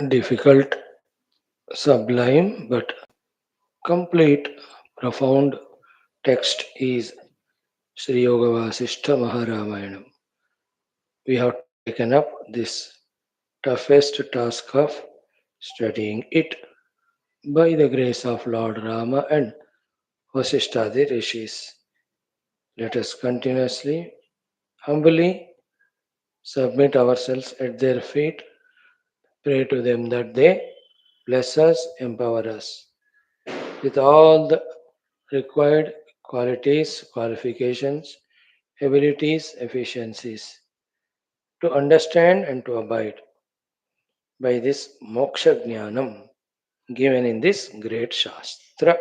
difficult, sublime, but complete, profound text is Sri Yoga Vaashishtha Maharamayana. We have taken up this toughest task of studying it by the grace of Lord Rama and Vasishtha Rishis. Let us continuously, humbly submit ourselves at their feet, pray to them that they bless us, empower us with all the required qualities, qualifications, abilities, efficiencies to understand and to abide by this moksha jnanam given in this great shastra.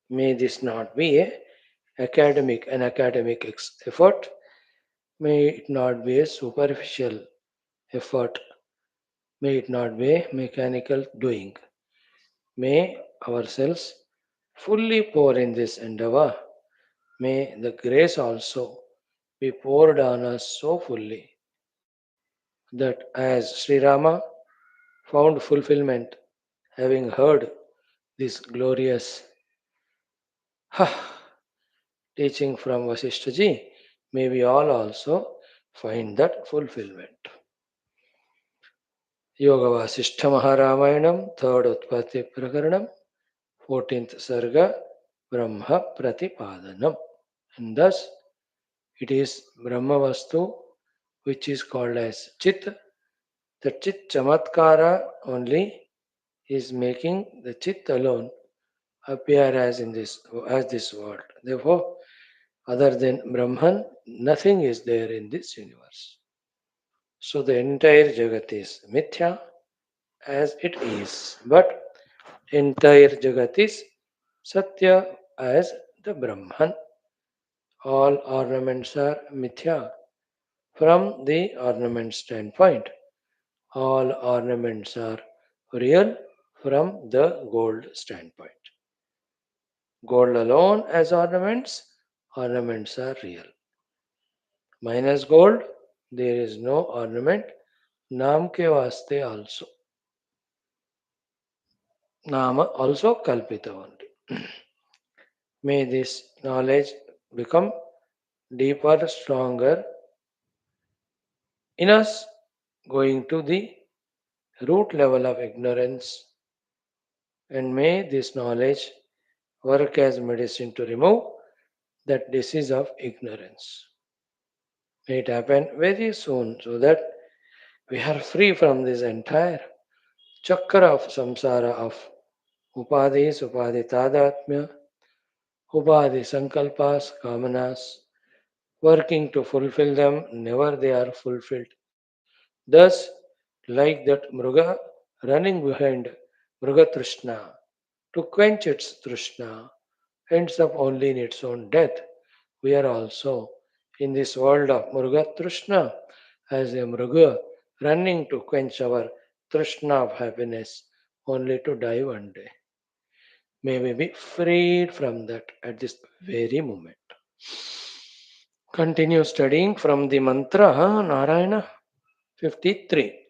May this not be an academic effort. May it not be a superficial effort. May it not be a mechanical doing. May ourselves fully pour in this endeavor. May the grace also be poured on us so fully that as Sri Rama found fulfillment having heard this glorious teaching from Vasishtha ji, may we all also find that fulfillment. Yoga Vasishtha Maharamayam, 3rd Utpatthi Prakaranam, 14th Sarga, Brahma Pratipadanam. And thus it is Brahma Vastu which is called as Chit. The Chit Chamatkara only is making the Chit alone appear as this world. Therefore, other than Brahman, nothing is there in this universe. So the entire Jagat is Mithya as it is, but entire Jagat is Satya as the Brahman. All ornaments are Mithya from the ornament standpoint. All ornaments are real from the gold standpoint. Gold alone as ornaments are real. Minus gold, there is no ornament. Naam ke vaste also. Nama also kalpita only. May this knowledge become deeper, stronger in us, going to the root level of ignorance, and may this knowledge work as medicine to remove that disease of ignorance. May it happen very soon so that we are free from this entire chakra of samsara of upadhis, upadhi tadatmya, upadhi sankalpas, kamanas, working to fulfill them, never they are fulfilled. Thus, like that Mruga running behind Mruga Trishna to quench its Trishna ends up only in its own death. We are also in this world of Mruga Trishna as a Mruga running to quench our Trishna of happiness only to die one day. May we be freed from that at this very moment. Continue studying from the mantra Narayana 53.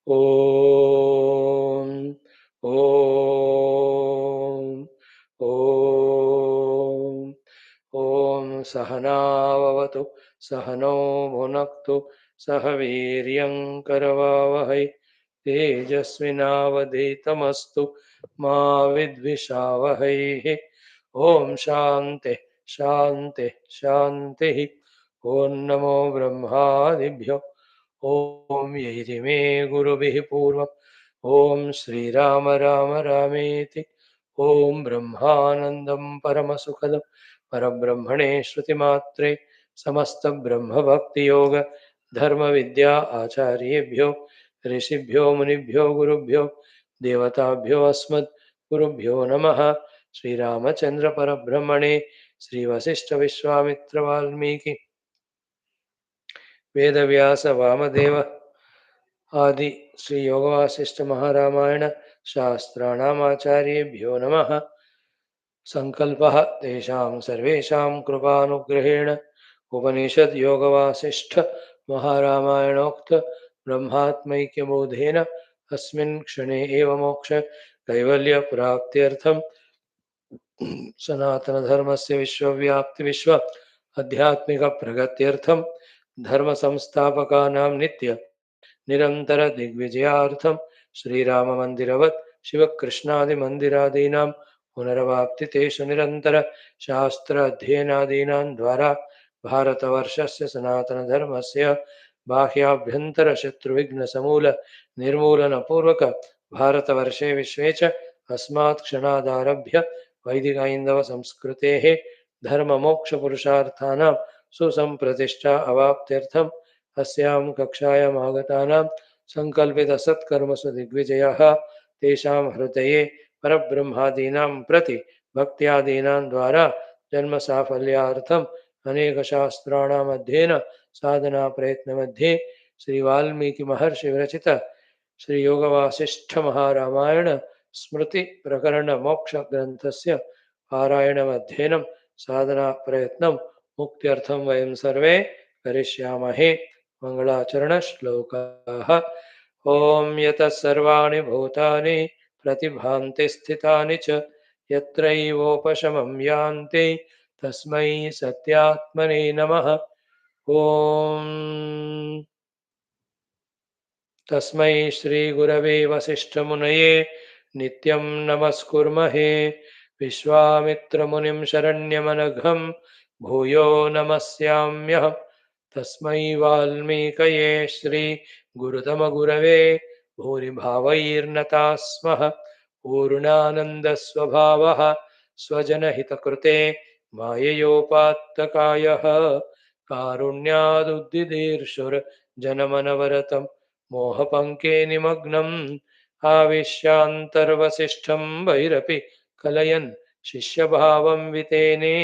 Om Om Om Om Sahanavavatu Sahano Bhunaktu Sahaviryam Karavavahai Tejasvinavaditamastu Ma Vidvishavahai Om Shanti Shanti Shanti Om Namo Brahmadibhyo Om Yairime Gurubihi Purvam Om Sri Rama Rama Rameti Om Brahmanandam Paramasukadam Parabrahmane Shrutimatre Samasta Brahma Bhakti Yoga Dharma Vidya Acharyebhyo Rishibhyo Munibhyo Gurubhyo Devatabhyo Asmad Gurubhyo Namaha Sri Ramachandra Parabrahmane Sri Vasishtha Vishwamitra Valmiki Vedavyasa Vamadeva Adi Sri Yoga Vasishtha Maharamayana Shastranamacharye Namaha Sankalpah Tesham Sarvesham Kripanugraheణ Upanishad Yoga Vasishtha Maharamayanoktha Brahmatmaikyabodhena अस्मिन् क्षणे एव मोक्ष कैवल्यप्राप्त्यर्थं सनातनधर्मस्य विश्वव्याप्ति विश्व आध्यात्मिकप्रगत्यर्थं धर्मसंस्थापकानां नित्य निरन्तरदिग्विजयार्थं श्रीराममन्दिरवत् शिवकृष्णादिमन्दिरादीनां पुनरवाप्तितेषु निरन्तरशास्त्राध्ययनादीनां द्वारा भारतवर्षस्य सनातनधर्मस्य बाह्याभ्यन्तरशत्रुविघ्नसमूल निर्मूलनपूर्वक भारतवर्षे विश्वे च अस्मात् क्षणादारभ्य वैदिकैन्दवसंस्कृतेः धर्ममोक्षपुरुषार्थानां सुसम्प्रतिष्ठा अवाप्त्यर्थम् अस्यां कक्षायाम् आगतानां सङ्कल्पितसत्कर्मसु दिग्विजयः तेषां हृदये परब्रह्मादीनां प्रति भक्त्यादीनां द्वारा जन्मसाफल्यार्थम् अनेकशास्त्राणाम् अध्ययन साधनाप्रयत्नमध्ये श्रीवाल्मीकिमहर्षिविरचित श्रीयोगवासिष्ठमहारामायण स्मृतिप्रकरणमोक्षग्रन्थस्य पारायणमध्ययनं साधनाप्रयत्नं मुक्त्यर्थं वयं सर्वे करिष्यामहे। मङ्गलाचरणश्लोकाः। ॐ यतः सर्वाणि भूतानि प्रतिभान्ति स्थितानि च यत्रैवोपशमं यान्ति तस्मै सत्यात्मने नमः। ॐ तस्मै श्रीगुरवे वसिष्ठमुनये नित्यं नमस्कुर्महे। विश्वामित्रमुनिं शरण्यमनघं भूयो नमस्याम्यहम्। तस्मै वाल्मीकये श्रीगुरुतमगुरवे भूरिभावैर्नताः स्मः। पूर्णानन्दस्वभावः स्वजनहितकृते माययोपात्तकायः कारुण्यादुद्दिदीर्षुर्जनमनवरतं मोहपङ्के निमग्नम् आविश्यान्तर्वसिष्ठं वैरपि कलयन् शिष्यभावं वितेने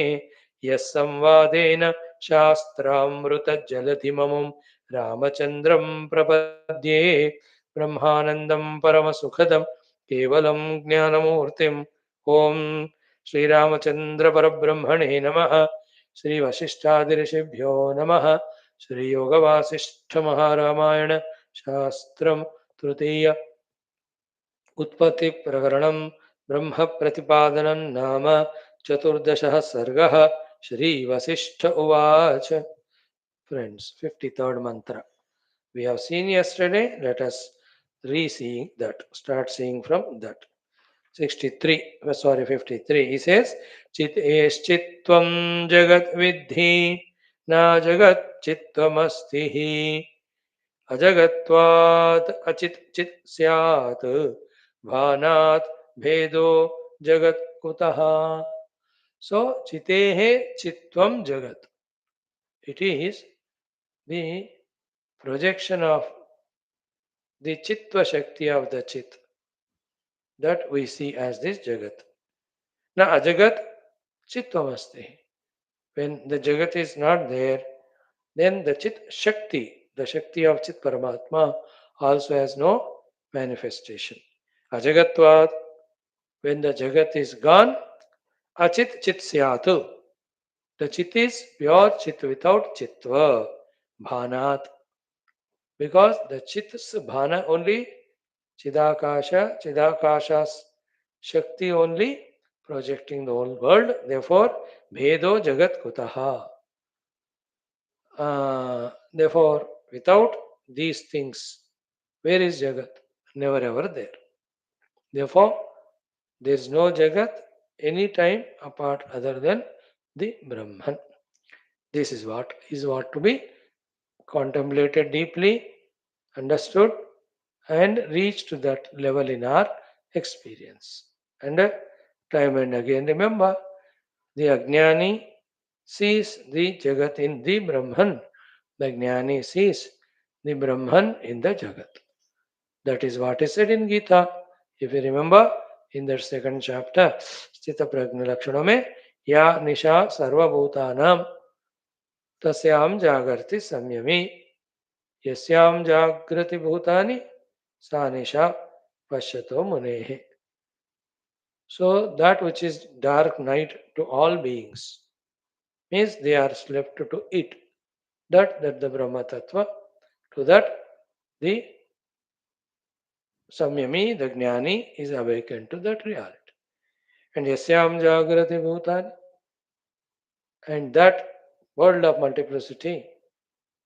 यः संवादेन शास्त्रामृतजलधिममुं रामचन्द्रं प्रपद्ये। ब्रह्मानन्दं परमसुखदं केवलं ज्ञानमूर्तिम्। ॐ श्रीरामचन्द्रपरब्रह्मणे नमः। श्रीवशिष्ठादिऋषिभ्यो नमः। श्रीयोगवासिष्ठमहारामायण शास्त्रं तृतीय उत्पत्तिप्रकरणं ब्रह्मप्रतिपादनं नाम चतुर्दशः सर्गः। श्रीवसिष्ठ उवाच. Friends, 53rd mantra. We have seen yesterday. Let us re-see that. Start seeing from that. 53. He says, Chit eschitvam jagat vidhi na jagat chittvamasthi अजगत्वात् अचित् चित् स्यात् भानात् भेदो जगत् कुतः. So chitehe chitvam jagat. It is the projection of the chitva shakti of the chit that we see as this jagat. Na ajagat chittvamasti. When the jagat is not there, then the chit shakti, the shakti of chit paramatma, also has no manifestation. Ajagatvat, when the jagat is gone, achit chit syatu. The chit is pure chit without chitva, bhanat. Because the chit's bhana only chidakasha's shakti only projecting the whole world. Therefore, bhedo jagat kutaha. Therefore, without these things, where is jagat? Never ever there. Therefore, there is no jagat any time apart other than the Brahman. This is what to be contemplated deeply, understood, and reached to that level in our experience. And time and again remember, the Ajnani sees the Jagat in the Brahman. The Jnani sees the Brahman in the Jagat. That is what is said in Gita. If you remember, in that second chapter, Sthita Prajna Lakshana mein, Ya Nisha Sarva Bhutanam Tasyam Jagarti Samyami Yasyam Jagrati Bhutani Sa Nisha Pashyato Munehe. So that which is dark night to all beings means they are slept to it. That the Brahma Tattva, to that the Samyami, the Jnani, is awakened to that reality. And Yasyam Jagrati Bhutani, and that world of multiplicity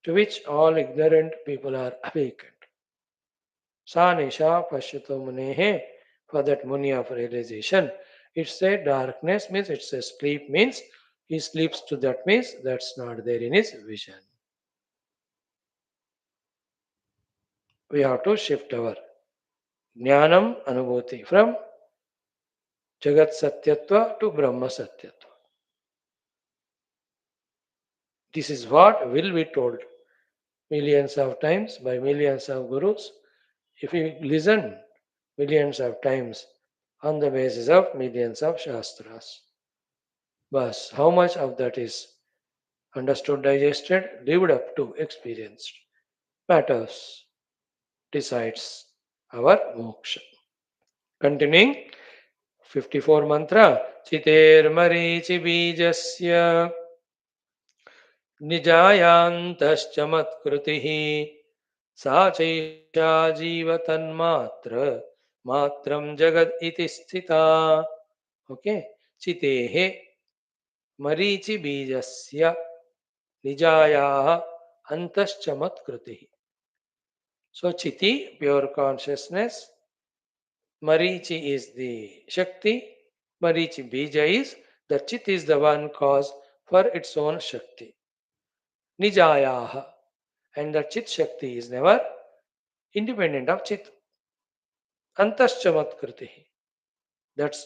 to which all ignorant people are awakened. Sa Nisha Pashyato Munehe, for that Muni of realization. It's a darkness, means it's a sleep, means he sleeps to that, means that's not there in his vision. We have to shift our Jnanam Anubhuti from Jagat Satyatva to Brahma Satyatva. This is what will be told millions of times by millions of gurus. If we listen millions of times on the basis of millions of shastras. But how much of that is understood, digested, lived up to, experienced matters, decides our moksha. Continuing, 54 mantra. Chiter marichi bijasya निजायान्तश्चमत्कृतिः सा चैषा जीवतन्मात्र मात्रं जगद इति स्थिता. Okay, चितेः Marichi बीजस्य निजायाः antश्चमत्कृतिः. So chiti, pure consciousness. Marichi is the Shakti. Marichi bija is the chit is the one cause for its own Shakti. Nijayaha. And the Chit Shakti is never independent of Chit. Antashchamatkriti. That's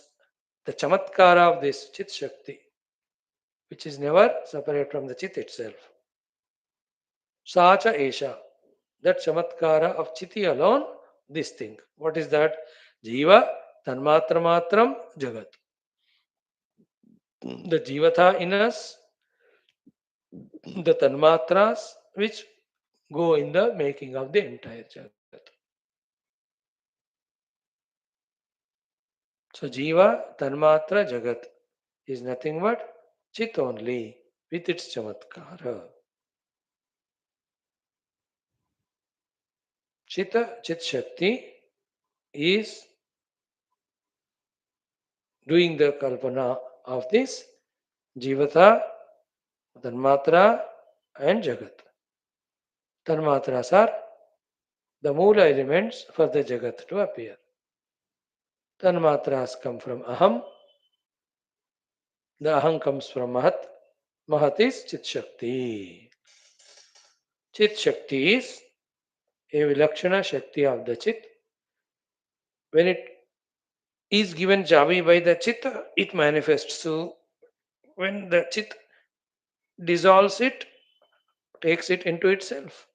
the chamatkara of this Chit Shakti, which is never separate from the Chit itself. Sacha Esha. That chamatkara of Chiti alone, this thing. What is that? Jiva Tanmatra Matram Jagat. The Jivatha in us, the Tanmatras, which go in the making of the entire Jagat. So Jiva, Tanmatra, Jagat is nothing but Chit only with its Chamatkara. Chita, Chit Shakti is doing the Kalpana of this Jivata, Tanmatra and Jagat. Tanmatras are the Mula elements for the Jagat to appear. Tanmatras come from Aham. The Aham comes from Mahat. Mahat is Chit Shakti. Chit Shakti is a Vilakshana Shakti of the Chit. When it is given Javi by the Chit, it manifests. So when the Chit dissolves it, takes it into itself,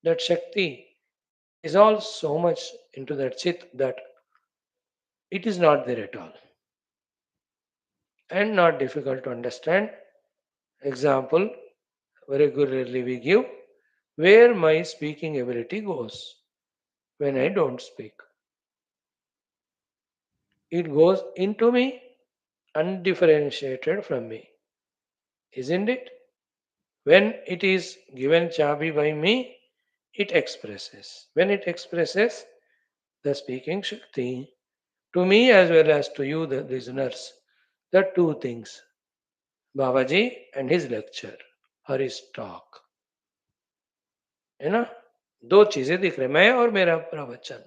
that Shakti dissolves so much into that Chit that it is not there at all and not difficult to understand. Example, very regularly we give where my speaking ability goes when I don't speak. It goes into me, undifferentiated from me, isn't it? When it is given chabi by me, it expresses. When it expresses the speaking Shakti, to me as well as to you, the listeners, the two things, Babaji and his lecture or his talk. है ना? दो चीजें दिख रहे, मैं और मेरा प्रवचन.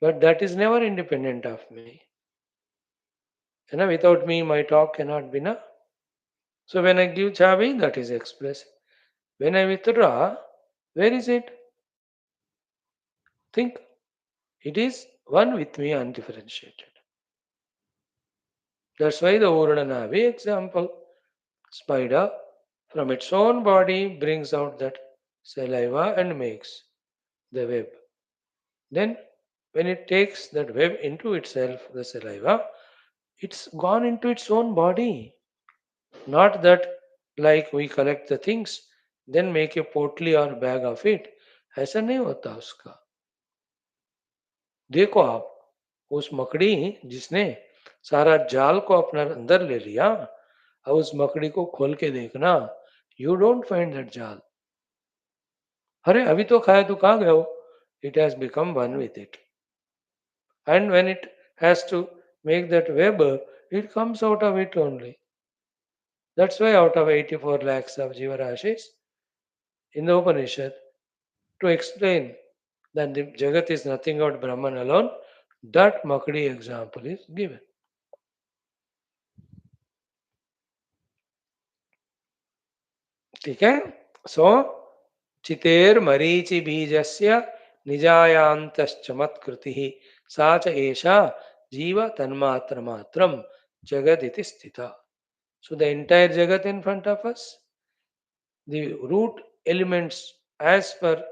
But that is never independent of me. है ना? Without me, my talk cannot be, na? So when I give chabi, that is expressing. When I withdraw, where is it? Think. It is one with me, undifferentiated. That's why the Urananavi example, spider from its own body brings out that saliva and makes the web. Then when it takes that web into itself, the saliva, it's gone into its own body. Not that like we collect the things, then make a potli or bag of it. ऐसा नहीं होता उसका. देखो आप, उस मकड़ी जिसने सारा जाल को अपना अंदर ले लिया, अब उस मकड़ी को खोल के देखना, यू डोंट फाइंड दैट जाल. अरे अभी तो खाया, तो कहाँ गए हो? it has become one with it. And when it has to make that web, it comes out of it only. That's why out of 84 lakhs of Jivarashis in the Upanishad, to explain that the Jagat is nothing but Brahman alone, that Makdi example is given. ठीक है? So, चितेर Marichi बीजस्य निजायांतश्चमत्कृतिः सा च एषा जीव तन्मात्र मात्रम जगदिति स्थिता. So the entire Jagat in front of us, the root elements as per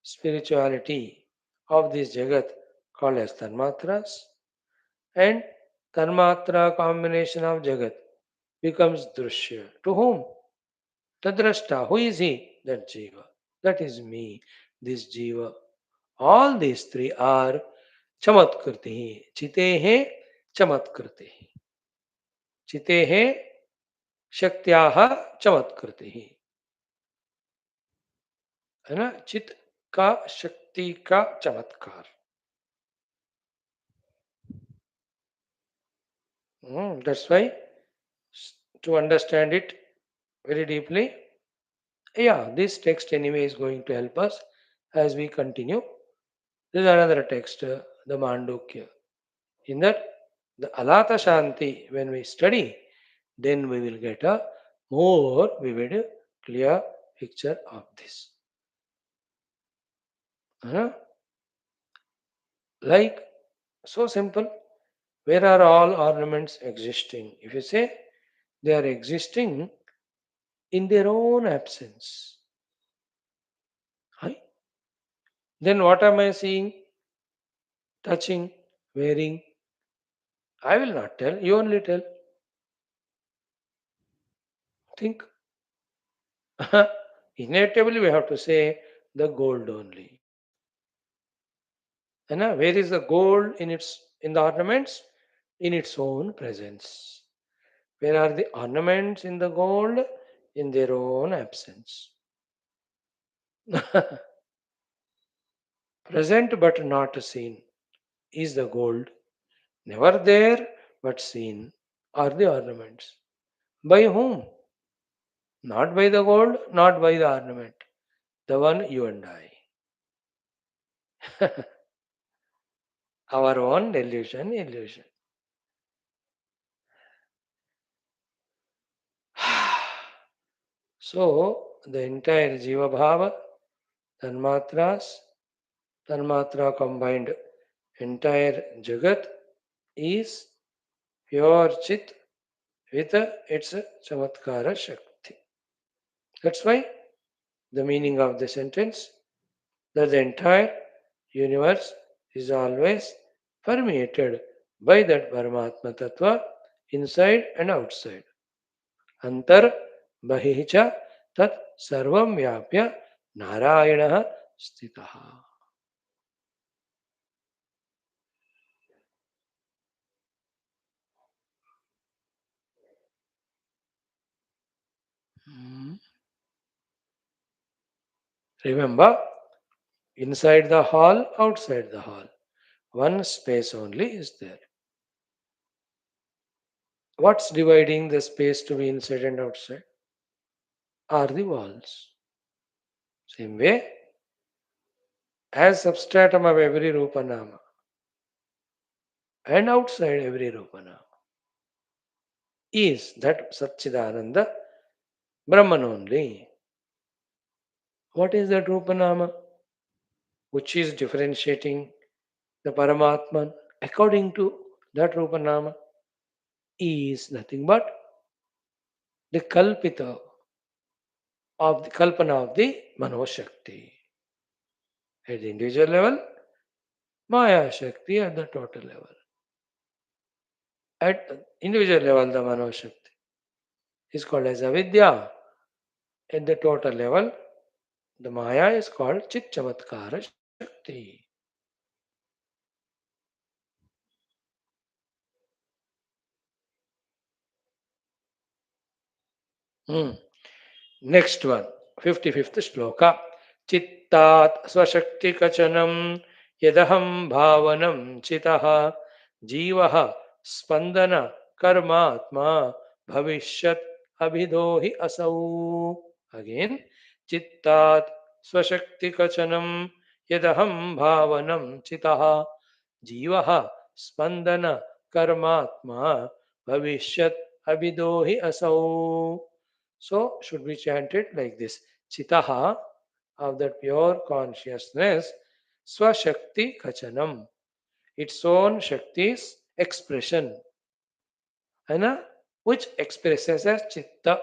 spirituality of this Jagat called as Tanmatras, and Tanmatra combination of Jagat becomes Drushya. To whom? Tadrashta. Who is he? That Jiva. That is me, this Jiva. All these three are Chamatkriti. Chitehe Chamatkriti. Chitehe Shaktyaha Chamatkriti. है ना? चित का शक्ति का चमत्कार. That's why to understand it very deeply, yeah, this text anyway is going to help us as we continue. This is another text, the Mandukya. In that, the Alata Shanti, when we study, then we will get a more vivid, clear picture of this. Like, so simple. Where are all ornaments existing? If you say they are existing in their own absence, right? Then what am I seeing, touching, wearing? I will not tell, you only tell. Think. Inevitably, we have to say the gold only. And where is the gold in the ornaments? In its own presence. Where are the ornaments in the gold? In their own absence. Present but not seen is the gold. Never there but seen are the ornaments. By whom? Not by the gold, not by the ornament. The one you and I. Our own illusion. So, the entire Jiva Bhava, Tanmatras, Tanmatra combined entire Jagat is pure Chit with its Chamatkara Shakti. That's why the meaning of the sentence that the entire universe is always permeated by that Paramatma Tattva inside and outside. Antar Bahicha Tat Sarvam Vyapya Narayana Stitaha. Remember, inside the hall, outside the hall, one space only is there. What's dividing the space to be inside and outside? Are the walls. Same way, as substratum of every Rupanama and outside every Rupanama is that Satchidananda Brahman only. What is that Rupanama? Which is differentiating the Paramatman according to that Rupanama is nothing but the Kalpita of the Kalpana of the Manoshakti. At the individual level, Maya Shakti at the total level. At individual level, the Manoshakti is called as Avidya. At the total level, the Maya is called Chit Chamatkara Shakti. Next one, 55th shloka. चित्तात् स्वशक्तिकचनं यदहं भावनं चितः जीवः स्पन्दन कर्मात्मा भविष्यत् अभिधो हि असौ. Again, चित्तात् स्वशक्तिकचनं यदहं भावनं चितः जीवः स्पन्दन कर्मात्मा भविष्यत् अभिधो हि असौ. So should be chanted like this. Chitaha, of that pure consciousness, Swashakti Kachanam, its own Shakti's expression, and which expresses as Chitta.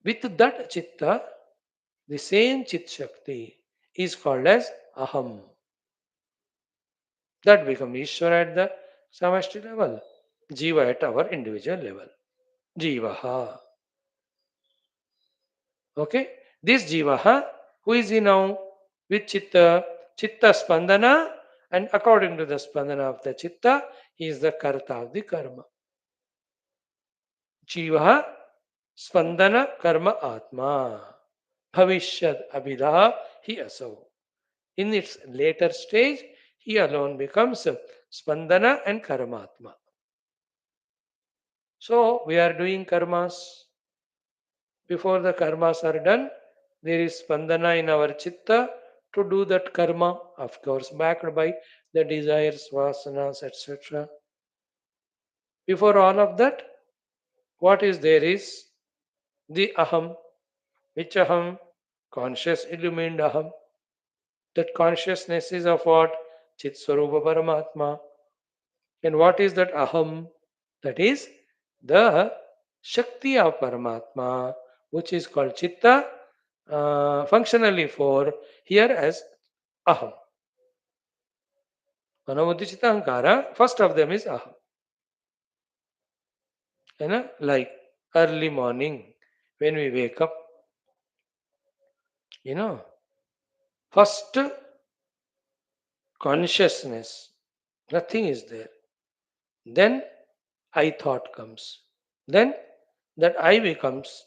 With that Chitta, the same Chit Shakti is called as Aham. That becomes Ishvara at the Samashti level, Jiva at our individual level. Jivaha. Okay? This Jivaha, who is he now? With Chitta, Chitta Spandana, and according to the Spandana of the Chitta, he is the Karta of the Karma. Jivaha Spandana Karma Atma. Bhavishyat Abhidaha Hi Asau. In its later stage, he alone becomes Spandana and Karmatma. So, we are doing karmas. Before the karmas are done, there is spandana in our chitta to do that karma, of course, backed by the desires, vasanas, etc. Before all of that, what is there is the aham. Which aham? Conscious illumined aham. That consciousness is of what? Chit Swarupa Paramatma. And what is that aham? That is the Shakti of Paramatma, which is called Chitta, functionally for here as Aham. Manobuddhi Chitta Ahankara, first of them is Aham. Like early morning when we wake up, you know, first consciousness, nothing is there. Then I thought comes. Then that I becomes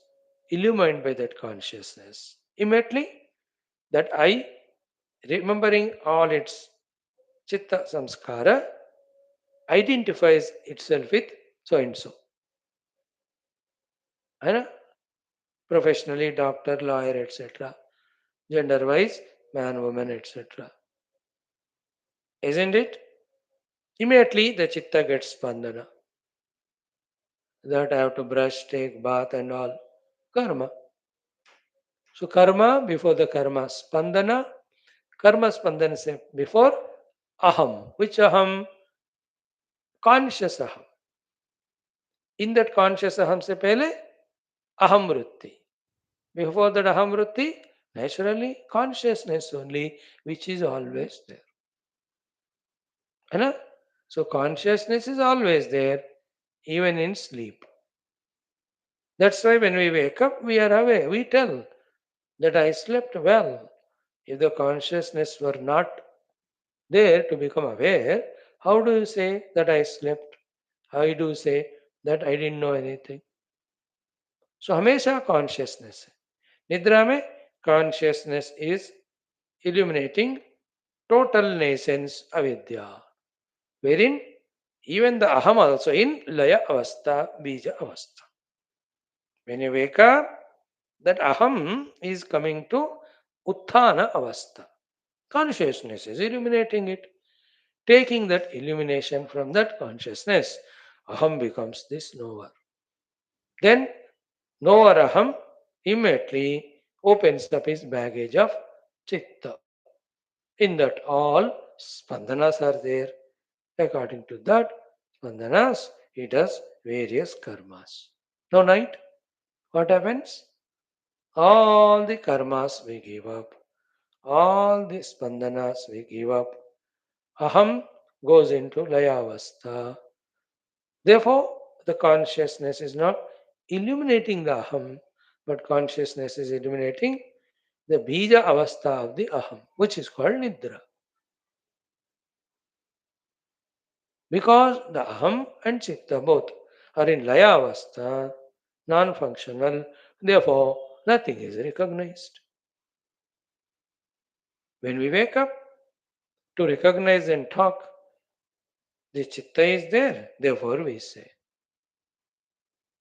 illumined by that consciousness. Immediately, that I, remembering all its chitta samskara, identifies itself with so and so. And professionally, doctor, lawyer, etc. Gender wise, man, woman, etc. Isn't it? Immediately, the chitta gets spandana. That I have to brush, take bath, and all. Karma. So, karma before the karma. Spandana. Karma spandana se before aham. Which aham? Conscious aham. In that conscious aham se pehle aham vritti. Before that aham vritti, naturally consciousness only, which is always there. Right? So consciousness is always there, even in sleep. That's why when we wake up, we are aware. We tell that I slept well. If the consciousness were not there to become aware, how do you say that I slept? How do you say that I didn't know anything? So हमेशा consciousness है. निद्रा में consciousness is illuminating total nascence avidya, wherein even the aham also in laya avastha, bija avastha. When you wake up, that aham is coming to utthana avastha. Consciousness is illuminating it. Taking that illumination from that consciousness, aham becomes this knower. Then knower aham immediately opens up his baggage of chitta. In that all spandanas are there. According to that spandanas, he does various karmas. Now night, what happens? All the karmas we give up. All the spandanas we give up. Aham goes into layavastha. Therefore, the consciousness is not illuminating the aham, but consciousness is illuminating the bija avastha of the aham, which is called nidra. Because the aham and chitta both are in laya avastha, non-functional, therefore nothing is recognized. When we wake up to recognize and talk, the chitta is there. Therefore, we say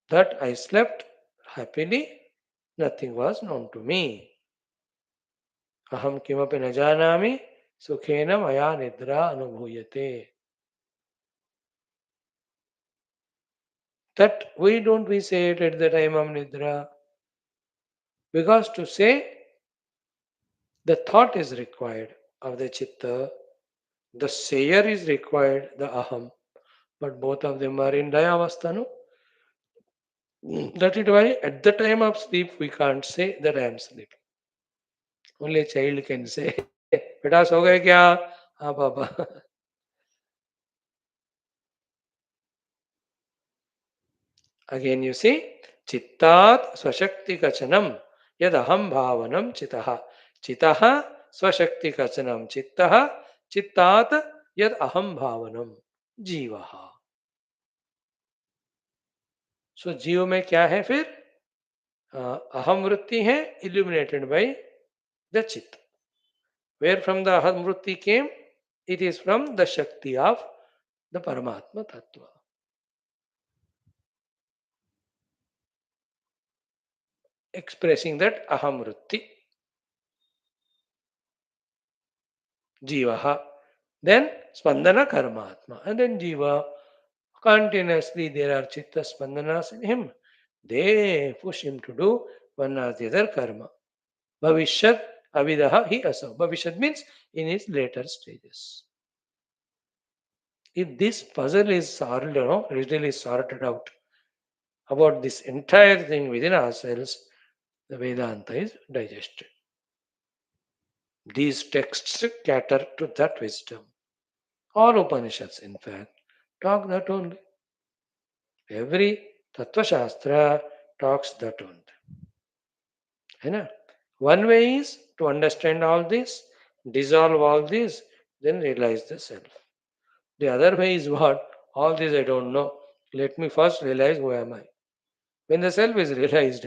that I slept happily, nothing was known to me. Aham kimapi na janami, sukhena maya nidra anubhuyate. That why don't we say it at the time of nidra? Because to say the thought is required of the chitta, the sayer is required, the aham, but both of them are in dayavastha, no? That is why at the time of sleep we can't say that I am sleeping. Only a child can say, बेटा सो गए क्या? हाँ पापा. Again you see, chittat swashakti kachanam yad aham bhavanam chitaha. Chitaha swashakti kachanam chittaha chittat yad aham bhavanam जीवहा. सो जीव में क्या है फिर? अहम वृत्ति है illuminated by the चित्त. Where from the aham vrutti came? It is from the Shakti of the Paramatma Tattva. Expressing that aham vrutti. Jivaha. Then Spandana Karmatma. And then Jiva, continuously there are Chitta Spandanas in him. They push him to do one or the other karma. Bhavishyat Avidaha hi asau. Bhavishyat means in his later stages. If this puzzle is solved, really sorted out about this entire thing within ourselves, the Vedanta is digested. These texts cater to that wisdom. All Upanishads, in fact, talk that only. Every Tattva Shastra talks that only. One way is to understand all this, dissolve all this, then realize the self. The other way is what? All this I don't know. Let me first realize who am I. When the self is realized,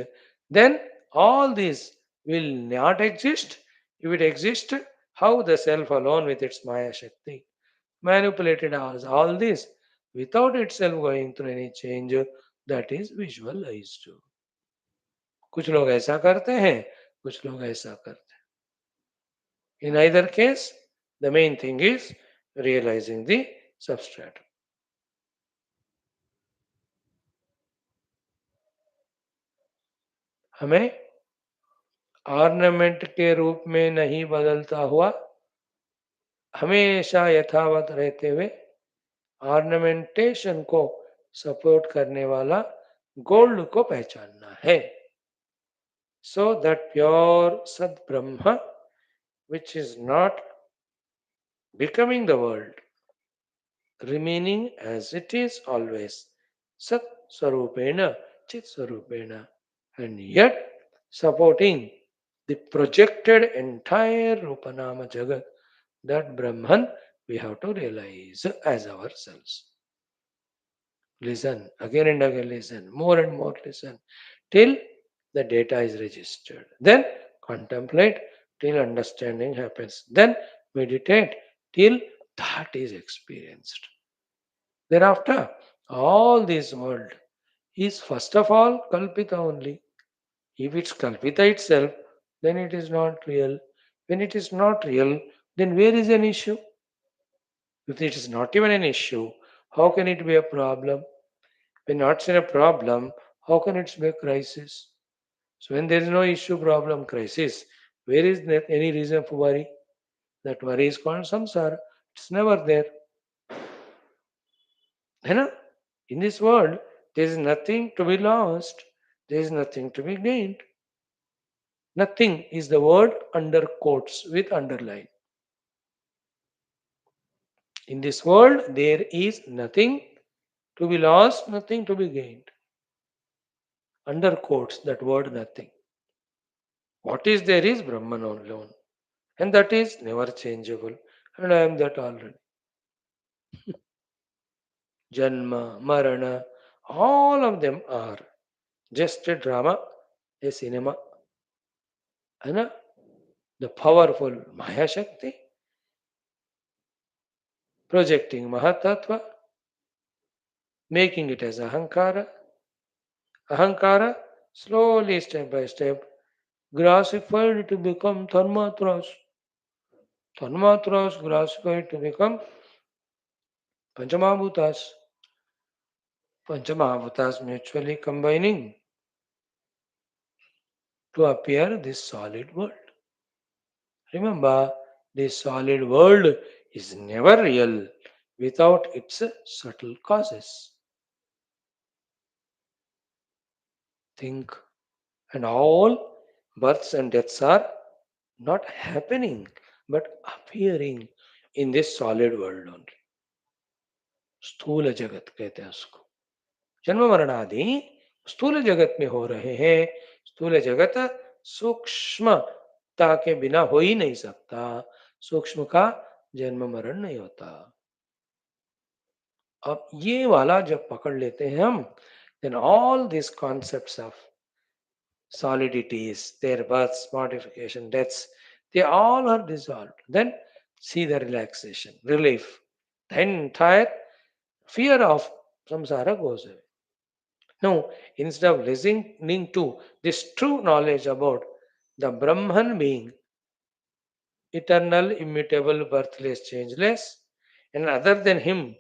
then all this will not exist. If it exists, how the self alone with its Maya Shakti manipulated all this without itself going through any change, that is visualized. कुछ लोग ऐसा करते हैं, कुछ लोग ऐसा करते हैं. In either case, the main thing is realizing the substratum. हमें ऑर्नामेंट के रूप में नहीं बदलता हुआ, हमेशा यथावत रहते हुए ऑर्नामेंटेशन को सपोर्ट करने वाला गोल्ड को पहचानना है. So that pure Sat Brahma, which is not becoming the world, remaining as it is always, Sat Sarupena, Chit Sarupena, and yet supporting the projected entire Rupanama Jagat, that Brahman we have to realize as ourselves. Listen, again and again listen, more and more listen, till the data is registered. Then contemplate till understanding happens. Then meditate till that is experienced. Thereafter, all this world is first of all Kalpita only. If it's Kalpita itself, then it is not real. When it is not real, then where is an issue? If it is not even an issue, how can it be a problem? When not in a problem, how can it be a crisis? So when there is no issue, problem, crisis, where is there any reason for worry? That worry is called samsara. It's never there. You know? In this world, there is nothing to be lost. There is nothing to be gained. Nothing is the word under quotes with underline. In this world, there is nothing to be lost, nothing to be gained. Under quotes, that word nothing. What is there is Brahman alone. And that is never changeable. And I am that already. Janma, Marana, all of them are just a drama, a cinema. है ना? the powerful Maya Shakti, projecting Mahatattva, making it as Ahankara. Ahankara, slowly, step by step, grassified to become Tanmatras. Tanmatras grassified to become Panchamahabhutas. Panchamahabhutas mutually combining to appear this solid world. Remember, this solid world is never real without its subtle causes. Think, and all births and deaths are not happening but appearing in this solid world only. स्थूल जगत कहते हैं उसको. जन्म मरण आदि स्थूल जगत में हो रहे हैं. स्थूल जगत सूक्ष्मता के बिना हो ही नहीं सकता. सूक्ष्म का जन्म मरण नहीं होता. अब ये वाला जब पकड़ लेते हैं हम, then all these concepts of solidities, their births, modification, deaths, they all are dissolved. Then see the relaxation, relief. The entire fear of samsara goes away. Now, instead of listening to this true knowledge about the Brahman being eternal, immutable, birthless, changeless, and other than him,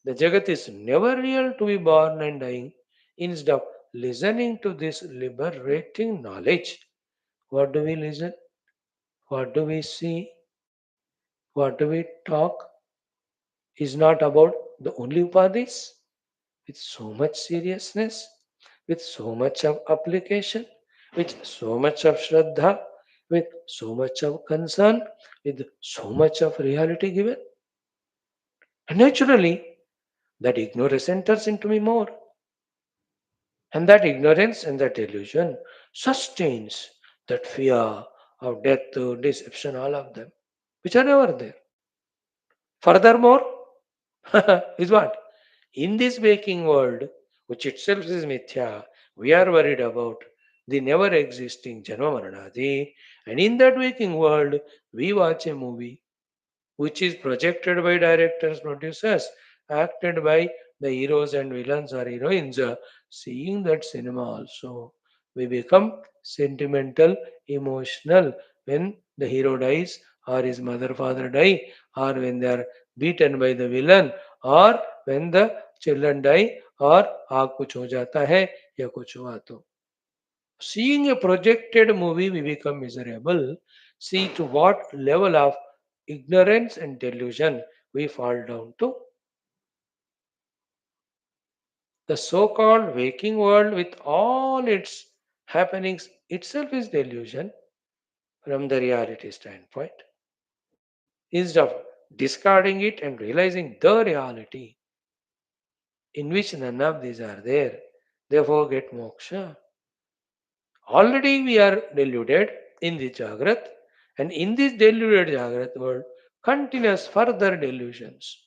the Jagat is never real to be born and dying. Instead of listening to this liberating knowledge, what do we listen? What do we see? What do we talk? Is not about the only upadhis with so much seriousness, with so much of application, with so much of shraddha, with so much of concern, with so much of reality given. And naturally, that ignorance enters into me more. And that ignorance and that delusion sustains that fear of death, deception, all of them, which are never there. Furthermore, is what? In this waking world, which itself is mithya, we are worried about the never existing Janma Maranadi. And in that waking world, we watch a movie which is projected by directors, producers, acted by the heroes and villains or heroines. Seeing that cinema also, we become sentimental, emotional when the hero dies, or his mother, father die, or when they are beaten by the villain, or when the children die, or आग कुछ हो जाता है या कुछ हुआ तो. Seeing a projected movie, we become miserable. See to what level of ignorance and delusion we fall down to. The so called waking world, with all its happenings, itself is delusion from the reality standpoint. Instead of discarding it and realizing the reality in which none of these are there, therefore get moksha. Already we are deluded in the Jagrat, and in this deluded Jagrat world, continuous further delusions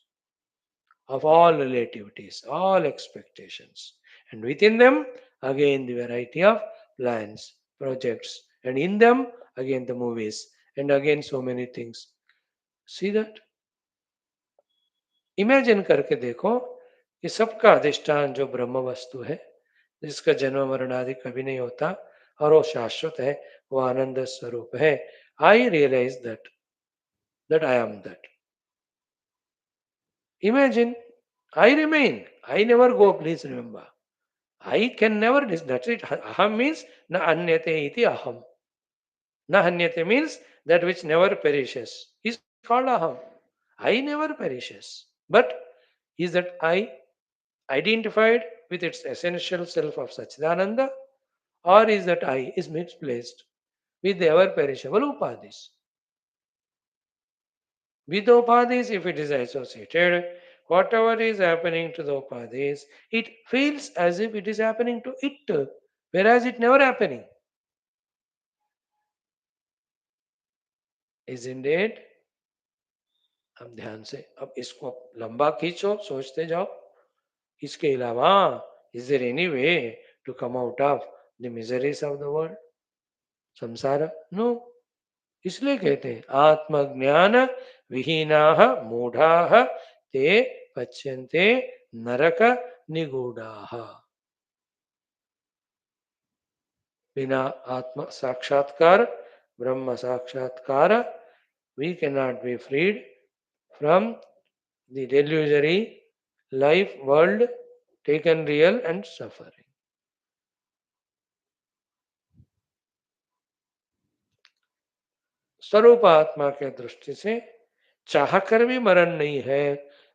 of all relativities, all expectations. And within them, again, the variety of plans, projects, and in them, again, the movies, and again, so many things. See that? Imagine करके देखो कि सबका अधिष्ठान जो ब्रह्म वस्तु है, जिसका जन्म मरण आदि कभी नहीं होता और वो शाश्वत है, वो आनंद स्वरूप है. I realise that I am that. Imagine, I remain. I never go, please remember. I can never, that's it. Aham means na anyate iti aham. Na anyate means that which never perishes is called aham. I never perishes. But is that I identified with its essential self of Sachidananda, or is that I is misplaced with the ever perishable upadhis? With the upadhis, if it is associated, whatever is happening to the upadhis, it feels as if it is happening to it, whereas it never happening. Isn't it? अब ध्यान से अब इसको लंबा खींचो, सोचते जाओ. इसके अलावा is there any way to come out of the miseries of the world? Samsara? No. इसलिए कहते हैं आत्मज्ञान विहीनाः मूढ़ाः ते पच्यन्ते नरक निगूढ़ाः। बिना आत्म साक्षात्कार, ब्रह्म साक्षात्कार, we cannot be freed from the delusory life world taken real and suffering. स्वरूप आत्मा के दृष्टि से चाहकर भी मरण नहीं है,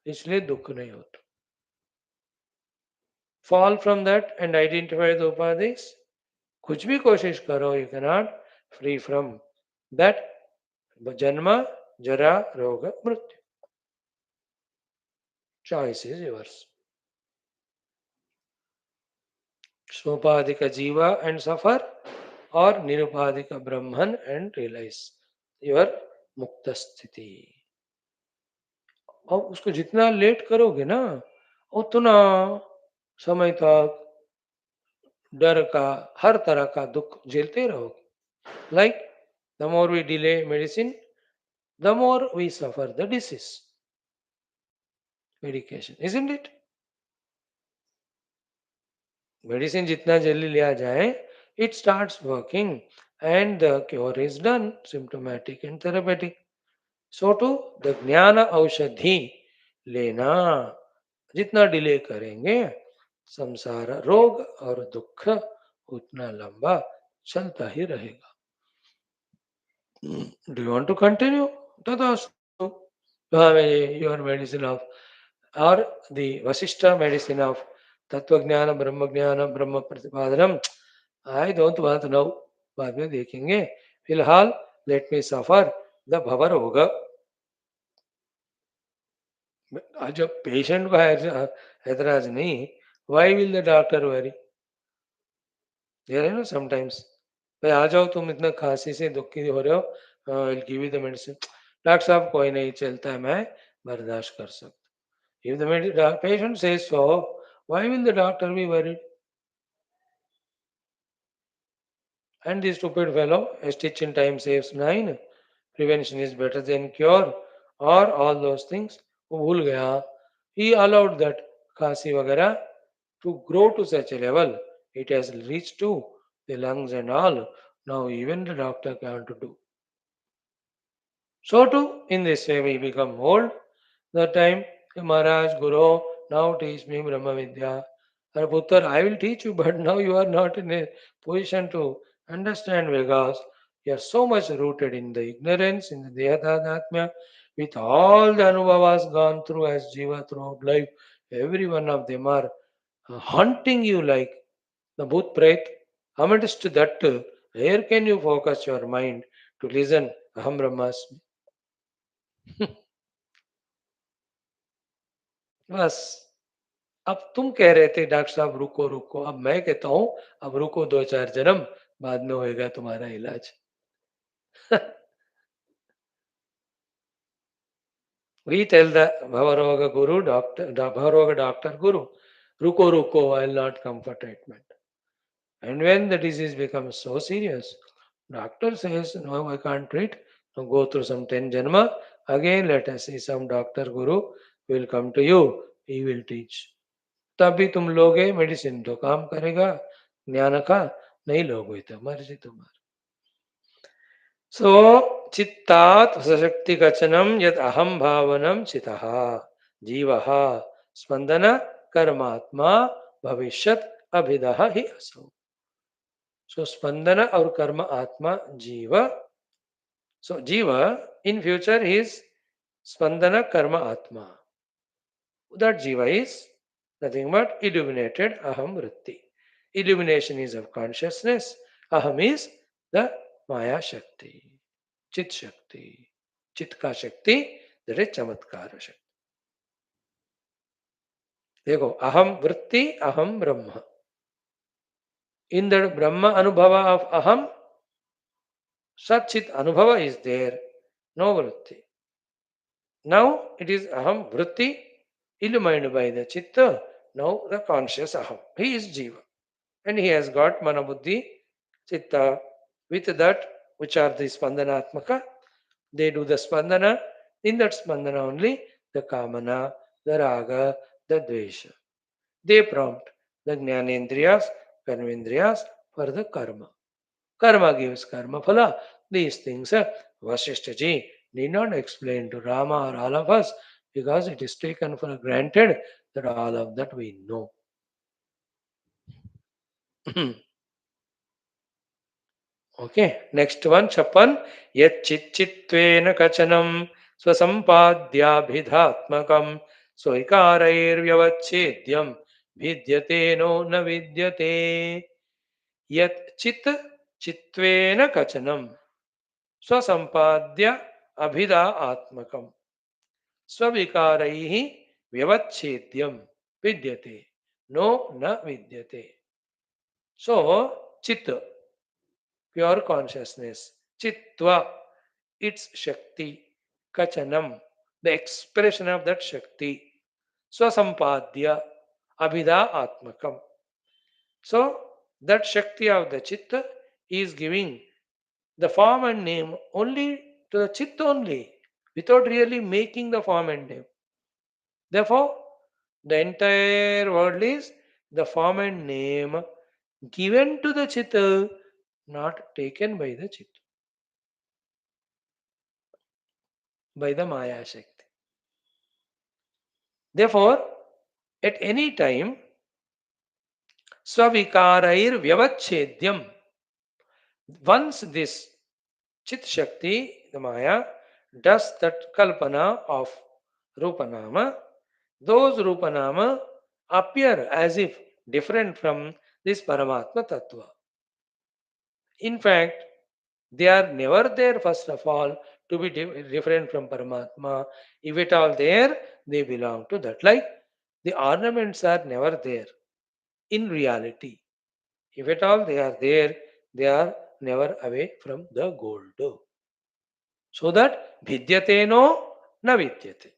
इसलिए दुख नहीं होता। Fall from that and identify the उपाधिस, कुछ भी कोशिश करो, you can not free from that जन्म जरा रोग मृत्यु। Choice is yours. सोपाधिक जीवा एंड सफर, और निरुपाधिक ब्रह्मन एंड रियलाइज योर मुक्त स्थिति। और उसको जितना लेट करोगे ना, उतना समय तक डर का, हर तरह का दुख झेलते रहोगे। Like the more we delay medicine, the more we suffer the disease medication, isn't it? Medicine जितना जल्दी लिया जाए, it starts working and the cure is done, symptomatic and therapeutic. So to the ज्ञान औषधि लेना, जितना डिले करेंगे संसार रोग और दुख उतना लंबा चलता ही रहेगा। Do you want to continue? तथास्तु। योर मेडिसिन ऑफ और द वशिष्ठ मेडिसिन ऑफ तत्व ज्ञान, ब्रह्म ज्ञान, ब्रह्म प्रतिपादनम, आई डोंट वांट नाउ, बाद में देखेंगे। फिलहाल लेट मी सफर द भवर रोग। जब पेशेंट को ऐतराज नहीं, why will the doctor worry? There है ना समटाइम्स, भाई आ जाओ, तुम इतना खांसी से दुखी हो रहे हो, will give you the medicine. Doctor साहब कोई नहीं, चलता है, मैं बर्दाश्त कर सकता। If the patient says so, why will the doctor be worried? And the stupid fellow, a stitch in time saves nine, prevention is better than cure, or all those things, वो भूल गया। He allowed that खांसी वगैरह to grow to such a level, it has reached to the lungs and all, now even the doctor can't do. So too, in this way we become old. The time, Maharaj, Guru, now teach me Brahma Vidya. Or Putter, I will teach you, but now you are not in a position to understand because you are so much rooted in the ignorance, in the Dehatadhatmya, with all the Anubhavas gone through as Jiva throughout life. Every one of them are haunting you like the Bhut Pret. Amidst that, where can you focus your mind to listen Aham Brahmasmi? बस। अब तुम कह रहे थे doctor साहब रुको रुको, अब मैं कहता हूं अब रुको 2-4 जन्म, बाद में होएगा तुम्हारा इलाज। We tell the Bhavaroga Guru, Bhavaroga doctor Guru, ruko ruko, I will not come for treatment. And when the disease becomes so serious, doctor says, no, I can't treat. Now go through some 10 janma. Again, let us see some doctor Guru will come to you. He will teach. तभी तुम लोगे, medicine तो काम करेगा ज्ञान का, नहीं लोगे तो मर्जी तुम्हारी। सो चित्तात सशक्ति कचनम यद अहम भावनम चितः जीवः स्पंदन कर्मात्मा भविष्यत अभिदः ही असौ। सो स्पंदन और कर्म आत्मा जीव। सो जीव इन फ्यूचर इज स्पंदन कर्म आत्मा। That jiva is nothing but illuminated aham vritti. Illumination is of consciousness. Aham is the Maya Shakti, Chit Shakti, Chitka Shakti, that is Chamatkara Shakti. देखो अहम वृत्ति, अहम ब्रह्म. In the Brahma Anubhava of Aham, Satchit Anubhava is there, no Vritti. Now it is Aham Vritti, illumined by the Chitta, now the conscious Aham. He is Jiva. And he has got Manabuddhi, Chitta. With that, which are the Spandanatmaka. They do the Spandana. In that Spandana only, the Kamana, the Raga, the Dvesha. They prompt the Jnanendriyas, Karmendriyas for the Karma. Karma gives Karma Phala. These things, Vaashishtha ji need not explain to Rama or all of us because it is taken for granted that all of that we know. Okay, next one, Chapan. Yachitchitvena kachanam swasampadhyabhidhatmakam swaikarairvyavachchedyam vidyate no na vidyate. Yat chit chitvena kachanam swasampadya abhida atmakam swavikaraihi vyavachchedyam vidyate no na vidyate. So, chit, pure consciousness, chitva, its Shakti, Kachanam, the expression of that Shakti, Swasampadya, Abhida Atmakam. So, that Shakti of the Chitta is giving the form and name only to the Chitta only, without really making the form and name. Therefore, the entire world is the form and name given to the Chitta, not taken by the Chitta, by the Maya Shakti. Therefore, at any time, Swavikarair Vyavachchedyam, once this Chit Shakti, the Maya, does that Kalpana of Rupanama, those Rupanama appear as if different from this Paramatma Tattva. In fact, they are never there, first of all, to be different from Paramatma. If at all there, they belong to that. Like the ornaments are never there in reality. If at all they are there, they are never away from the gold. So that vidyate no na vidyate.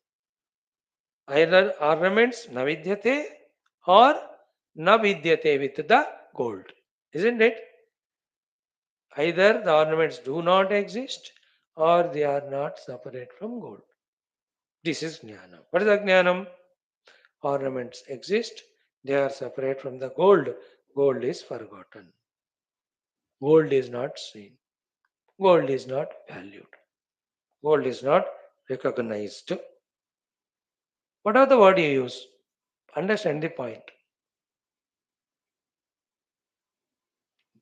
Either ornaments na vidyate or na vidyate with the gold. Isn't it? Either the ornaments do not exist or they are not separate from gold. This is jnana. What is the jnanam? Ornaments exist, they are separate from the gold. Gold is forgotten. Gold is not seen. Gold is not valued. Gold is not recognized. Whatever the word you use, understand the point.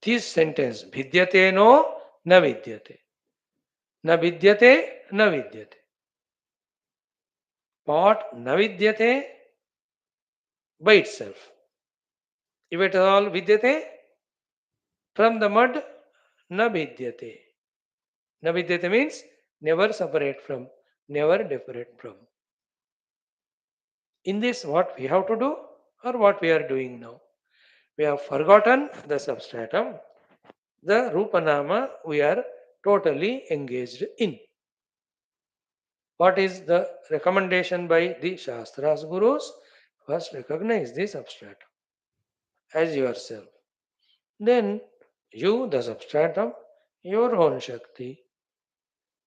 This sentence, vidyate no, na vidyate. Na vidyate, na vidyate. What na vidyate by itself. If it is all vidyate, from the mud, na vidyate. Na vidyate means never separate from, never different from. In this, what we have to do or what we are doing now? We have forgotten the substratum. The Rupanama we are totally engaged in. What is the recommendation by the Shastras Gurus? First recognize the substratum as yourself. Then you, the substratum, your own Shakti,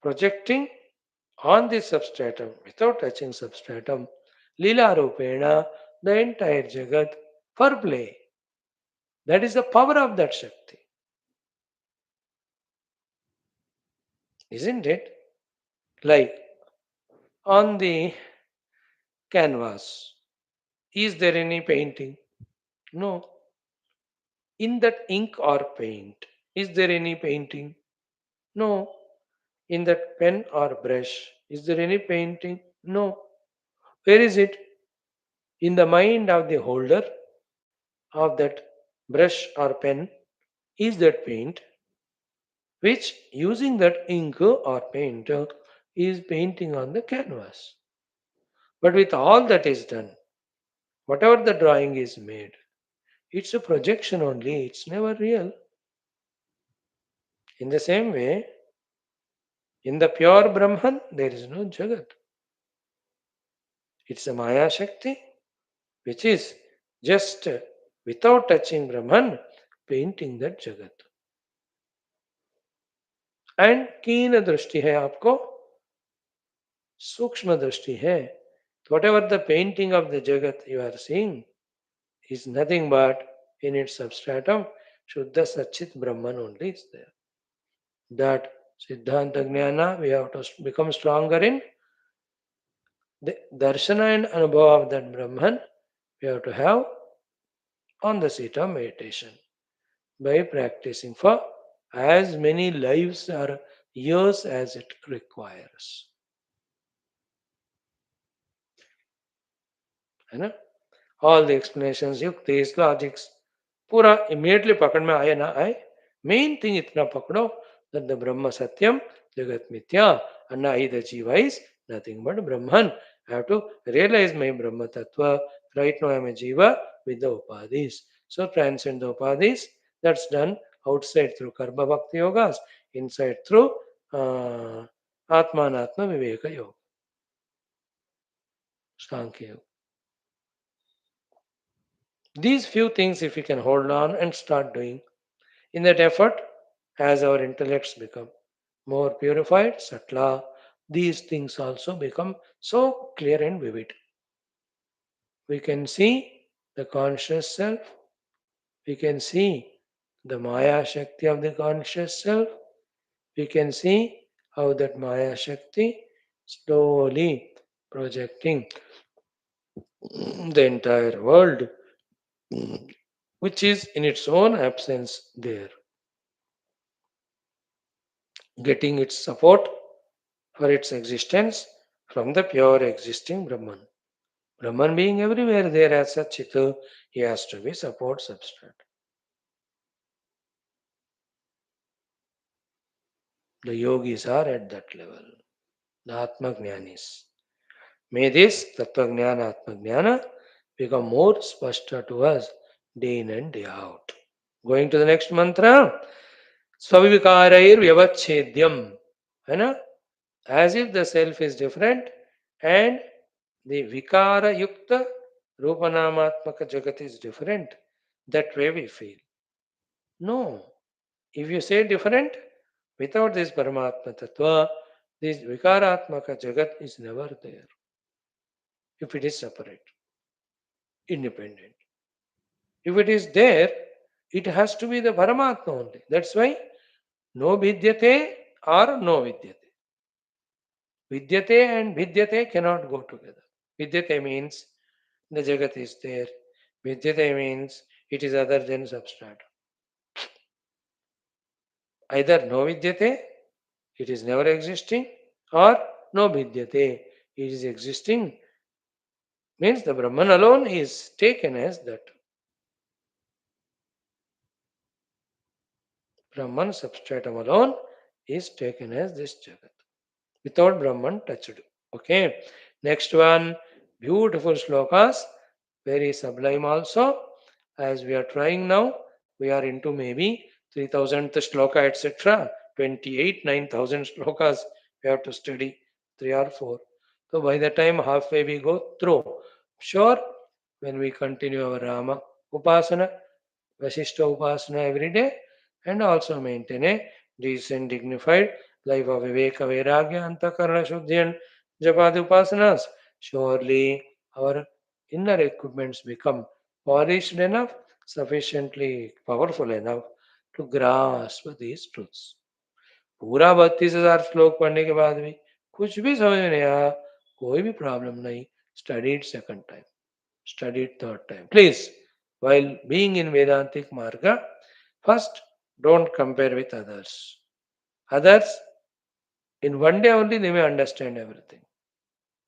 projecting on the substratum without touching substratum, Lila Rupena, the entire Jagat for play. That is the power of that Shakti. Isn't it? Like on the canvas, is there any painting? No. In that ink or paint, is there any painting? No. In that pen or brush, is there any painting? No. Where is it? In the mind of the holder of that brush or pen is that paint, which using that ink or paint is painting on the canvas. But with all that is done, whatever the drawing is made, it's a projection only, it's never real. In the same way, in the pure Brahman, there is no Jagat. It's a Maya Shakti, which is just without touching Brahman, painting that Jagat. And कीन दृष्टि है आपको, सूक्ष्म दृष्टि है. Whatever the painting of the Jagat you are seeing is nothing but in its substratum, Shuddha Satchit Brahman only is there. That Siddhanta Jnana we have to become stronger in. The Darshana and Anubhava of that Brahman we have to have on the seat of meditation by practicing for as many lives or years as it requires. है ना? All the explanations, yuktis, logics, पूरा immediately पकड़ में आए ना आए, main thing इतना पकड़ो that the Brahma Satyam, Jagat Mithya, and the Jiva is nothing but Brahman. I have to realize my Brahma Tattva. Right now I am a Jiva with the Upadhis. So transcend the Upadhis. That's done outside through Karma Bhakti Yogas, inside through Atma Anatma Viveka Yoga, Sankhya Yoga. These few things, if we can hold on and start doing, in that effort, as our intellects become more purified, subtler, these things also become so clear and vivid. We can see the conscious self, we can see the Maya Shakti of the conscious self, we can see how that Maya Shakti slowly projecting the entire world, which is in its own absence there, getting its support for its existence from the pure existing Brahman. Brahman being everywhere there as such, he has to be support substrate. The yogis are at that level, the Atma Jnanis. May this Tattva Jnana, Atma Jnana become more spashta to us day in and day out. Going to the next mantra, Svavikarair Vyavachhedyam. As if the self is different and the Vikara Yukta Rupanamatmaka Jagat is different. That way we feel. No. If you say different, without this Paramatma Tattva, this Vikaratmaka Jagat is never there. If it is separate, independent. If it is there, it has to be the Paramatma only. That's why no Vidyate or no Vidyate. Vidyate and Vidyate cannot go together. Vidyate means the Jagat is there. Vidyate means it is other than substratum. Either no Vidyate, it is never existing, or no Vidyate, it is existing. Means the Brahman alone is taken as that. Brahman substratum alone is taken as this Jagat. Without Brahman touched. Okay. Next one, beautiful slokas, very sublime also. As we are trying now, we are into maybe 3000th shloka, etc. 28, 9000 shlokas we have to study, 3 or 4. So by the time halfway we go through, sure, when we continue our Rama Upasana, Vashishtha Upasana every day, and also maintain a decent, dignified life of Viveka, Vairagya, Antakarana, Shuddhi, and Japadi Upasanas, surely our inner equipments become polished enough, sufficiently powerful enough to grasp these truths. पूरा 32,000 श्लोक पढ़ने के बाद भी कुछ भी समझ में नहीं आया, कोई भी प्रॉब्लम नहीं. Study it second time, study it third time. Please, while being in Vedantic Marga, first don't compare with others. Others, in one day only they may understand everything.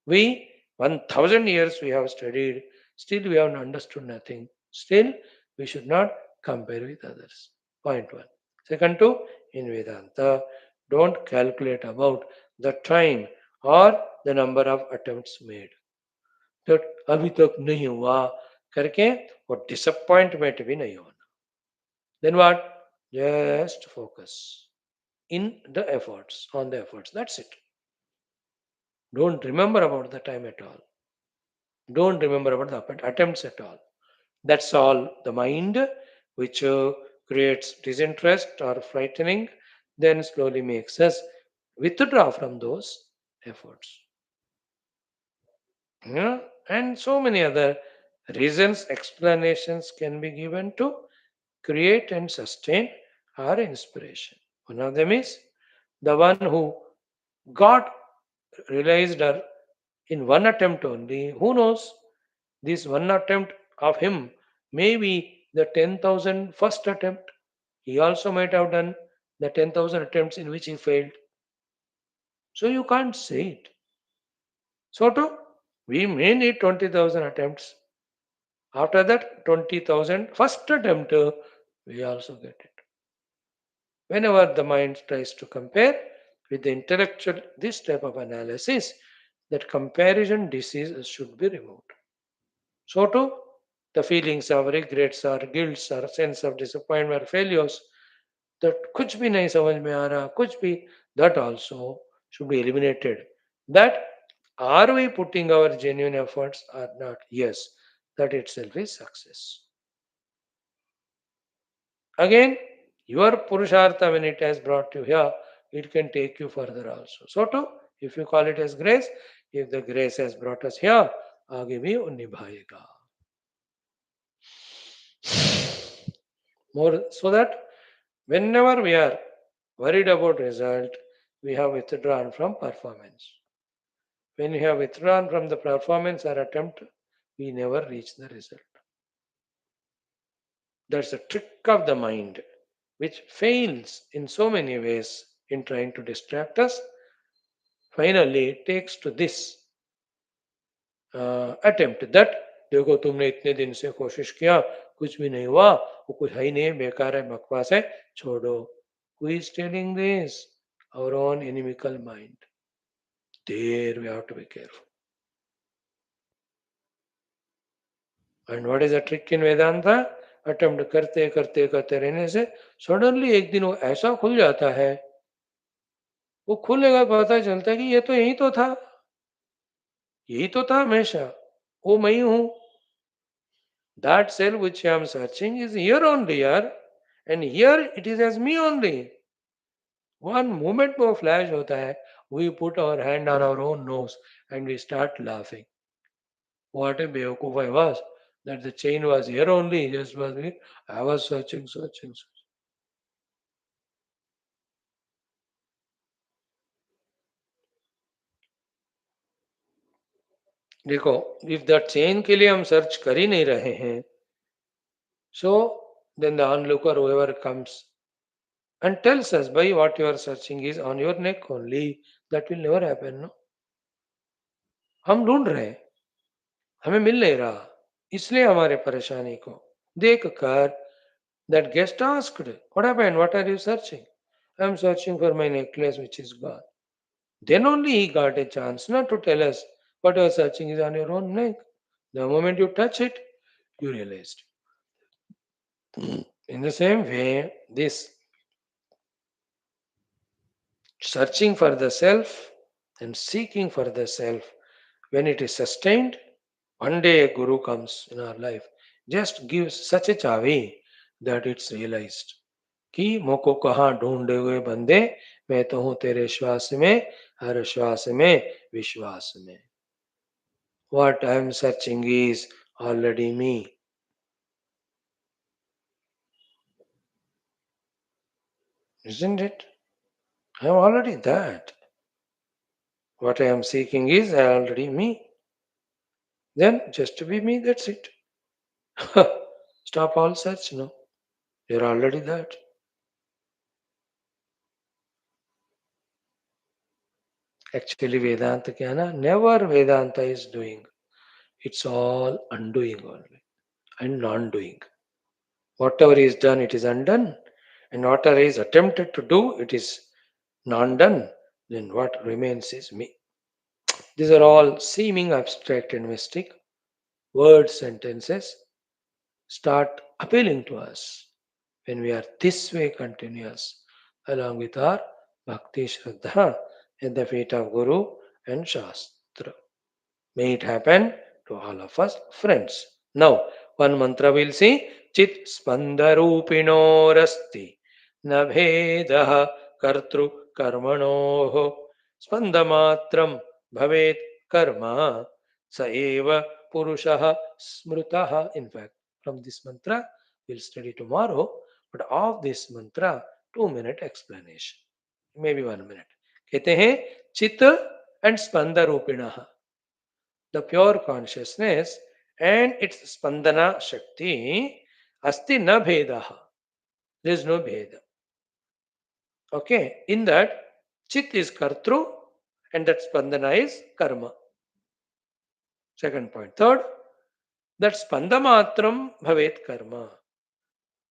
We, 1000 years we have studied, still we have understood nothing. Still, we should not compare with others. Point one. Second two, in Vedanta, don't calculate about the time or the number of attempts made. That अभी तक नहीं हुआ करके वो disappointment भी नहीं होना. Then what? Just focus in the efforts, on the efforts. That's it. Don't remember about the time at all. Don't remember about the attempts at all. That's all. The mind which creates disinterest or frightening, then slowly makes us withdraw from those efforts. Yeah? And so many other reasons, explanations can be given to create and sustain our inspiration. One of them is the one who got realized her in one attempt only. Who knows? This one attempt of him may be the 10,000 first attempt. He also might have done the 10,000 attempts in which he failed. So you can't say it. So too, we may need 20,000 attempts. After that 20,000 first attempt, we also get it. Whenever the mind tries to compare with the intellectual, this type of analysis, that comparison disease should be removed. So too, the feelings of regrets or guilt or sense of disappointment or failures, that कुछ भी नहीं समझ में आ रहा, कुछ भी, that also should be eliminated. That are we putting our genuine efforts or not? Yes, that itself is success. Again, your Purushartha, when it has brought you here, it can take you further also. So too, if you call it as grace, if the grace has brought us here, आगे भी वो निभाएगा. More so that whenever we are worried about result, we have withdrawn from performance. When we have withdrawn from the performance or attempt, we never reach the result. That's a trick of the mind, which fails in so many ways in trying to distract us. Finally, it takes to this attempt that देखो तुमने इतने दिन से कोशिश किया कुछ भी नहीं हुआ वो कुछ है ही नहीं बेकार है बकवास है छोड़ो. Who is telling this? Our own inimical mind. There we have to be careful. And what is the trick in Vedanta? Attempt करते करते करते रहने से सडनली एक दिन वो ऐसा खुल जाता है, वो खुलेगा पता चलता है कि ये तो यही तो था, यही तो था हमेशा, वो मैं ही हूं. That self which I am searching is here only, here, and here it is as me only. One moment वो flash होता है, we put our hand on our own nose and we start laughing. What a बेवकूफ I was, that the chain was here only, just was me. I was searching, searching, searching. देखो, if that chain के लिए हम search कर ही नहीं रहे हैं, so then the onlooker, whoever comes and tells us by what you are searching is on your neck only, that will never happen, no? हम ढूंढ रहे हैं, हमें मिल नहीं रहा, इसलिए हमारे परेशानी को देख कर that guest asked, what happened? What are you searching? I am searching for my necklace which is gone. Then only he got a chance not to tell us what you are searching is on your own neck. The moment you touch it, you realized. In the same way, this searching for the self and seeking for the self, when it is sustained, one day a guru comes in our life, just gives such a chavi that it's realized. कि मोको कहाँ ढूंढे हुए बंदे, मैं तो हूं तेरे श्वास में, हर श्वास में, विश्वास में. What I am searching is already me. Isn't it? I am already that. What I am seeking is already me. Then just to be me, that's it. Stop all search, no. You're already that. Actually, Vedanta kya na? Never Vedanta is doing. It's all undoing only and non-doing. Whatever is done, it is undone. And whatever is attempted to do, it is non-done. Then what remains is me. These are all seeming abstract and mystic. Words, sentences start appealing to us when we are this way continuous, along with our Bhakti Shraddha at the feet of Guru and Shastra. May it happen to all of us, friends. Now, one mantra we'll see. Chit spandarupino rasti na bhedah कर्तृ कर्मणोः स्पन्दमात्रं भवेत् कर्म स एव पुरुषः स्मृतः. In fact, from this mantra we'll study tomorrow, but of this mantra 2-minute explanation, maybe 1 minute. कहते हैं चित and spanda रूपिणः, the pure consciousness and its spandana shakti, asti na bhedaha, there is no bheda. Okay, in that chit is kartru and that spandana is karma. Second point. Third, that spandamatram bhavet karma.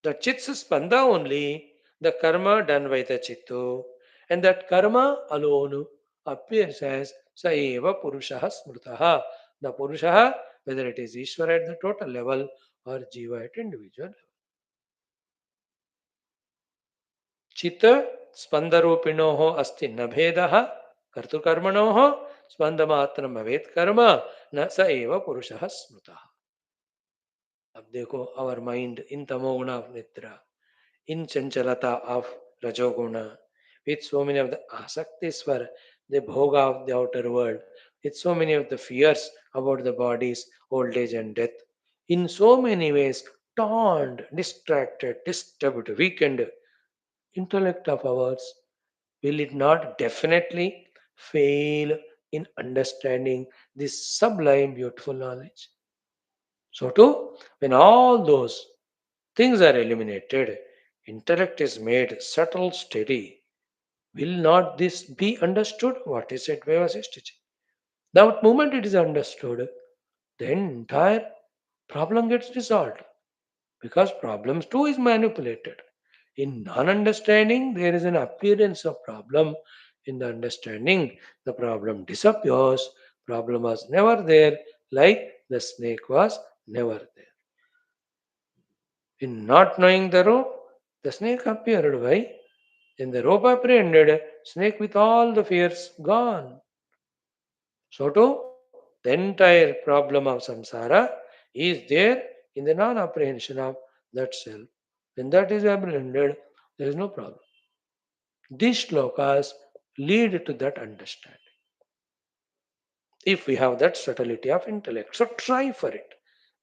The chit's spanda only, the karma done by the chittu, and that karma alone appears as saeva purushaha smrutaha. The purushaha, whether it is Ishvara at the total level or Jiva at individual level. चित् स्पंदरूपिणोः अस्ति न भेदः कर्तृकर्मणोः स्पंदमात्रं भवेत् कर्म न स एव पुरुषः स्मृतः. अब देखो, our mind in tamoguna of nidra, in chanchalata of rajoguna, with so many of the asaktis for the bhoga of the outer world, with so many of the fears about the body's old age and death, in so many ways torn, distracted, disturbed, weakened intellect of ours, will it not definitely fail in understanding this sublime, beautiful knowledge? So, too, when all those things are eliminated, intellect is made subtle, steady. Will not this be understood? What is said by Vaashishtha? The moment it is understood, the entire problem gets resolved, because problems too is manipulated. In non-understanding, there is an appearance of problem. In the understanding, the problem disappears. Problem was never there, like the snake was never there. In not knowing the rope, the snake appeared. Why? In the rope apprehended, snake with all the fears gone. So too, the entire problem of samsara is there in the non-apprehension of that self. When that is apprehended, there is no problem. These shlokas lead to that understanding, if we have that subtlety of intellect. So try for it.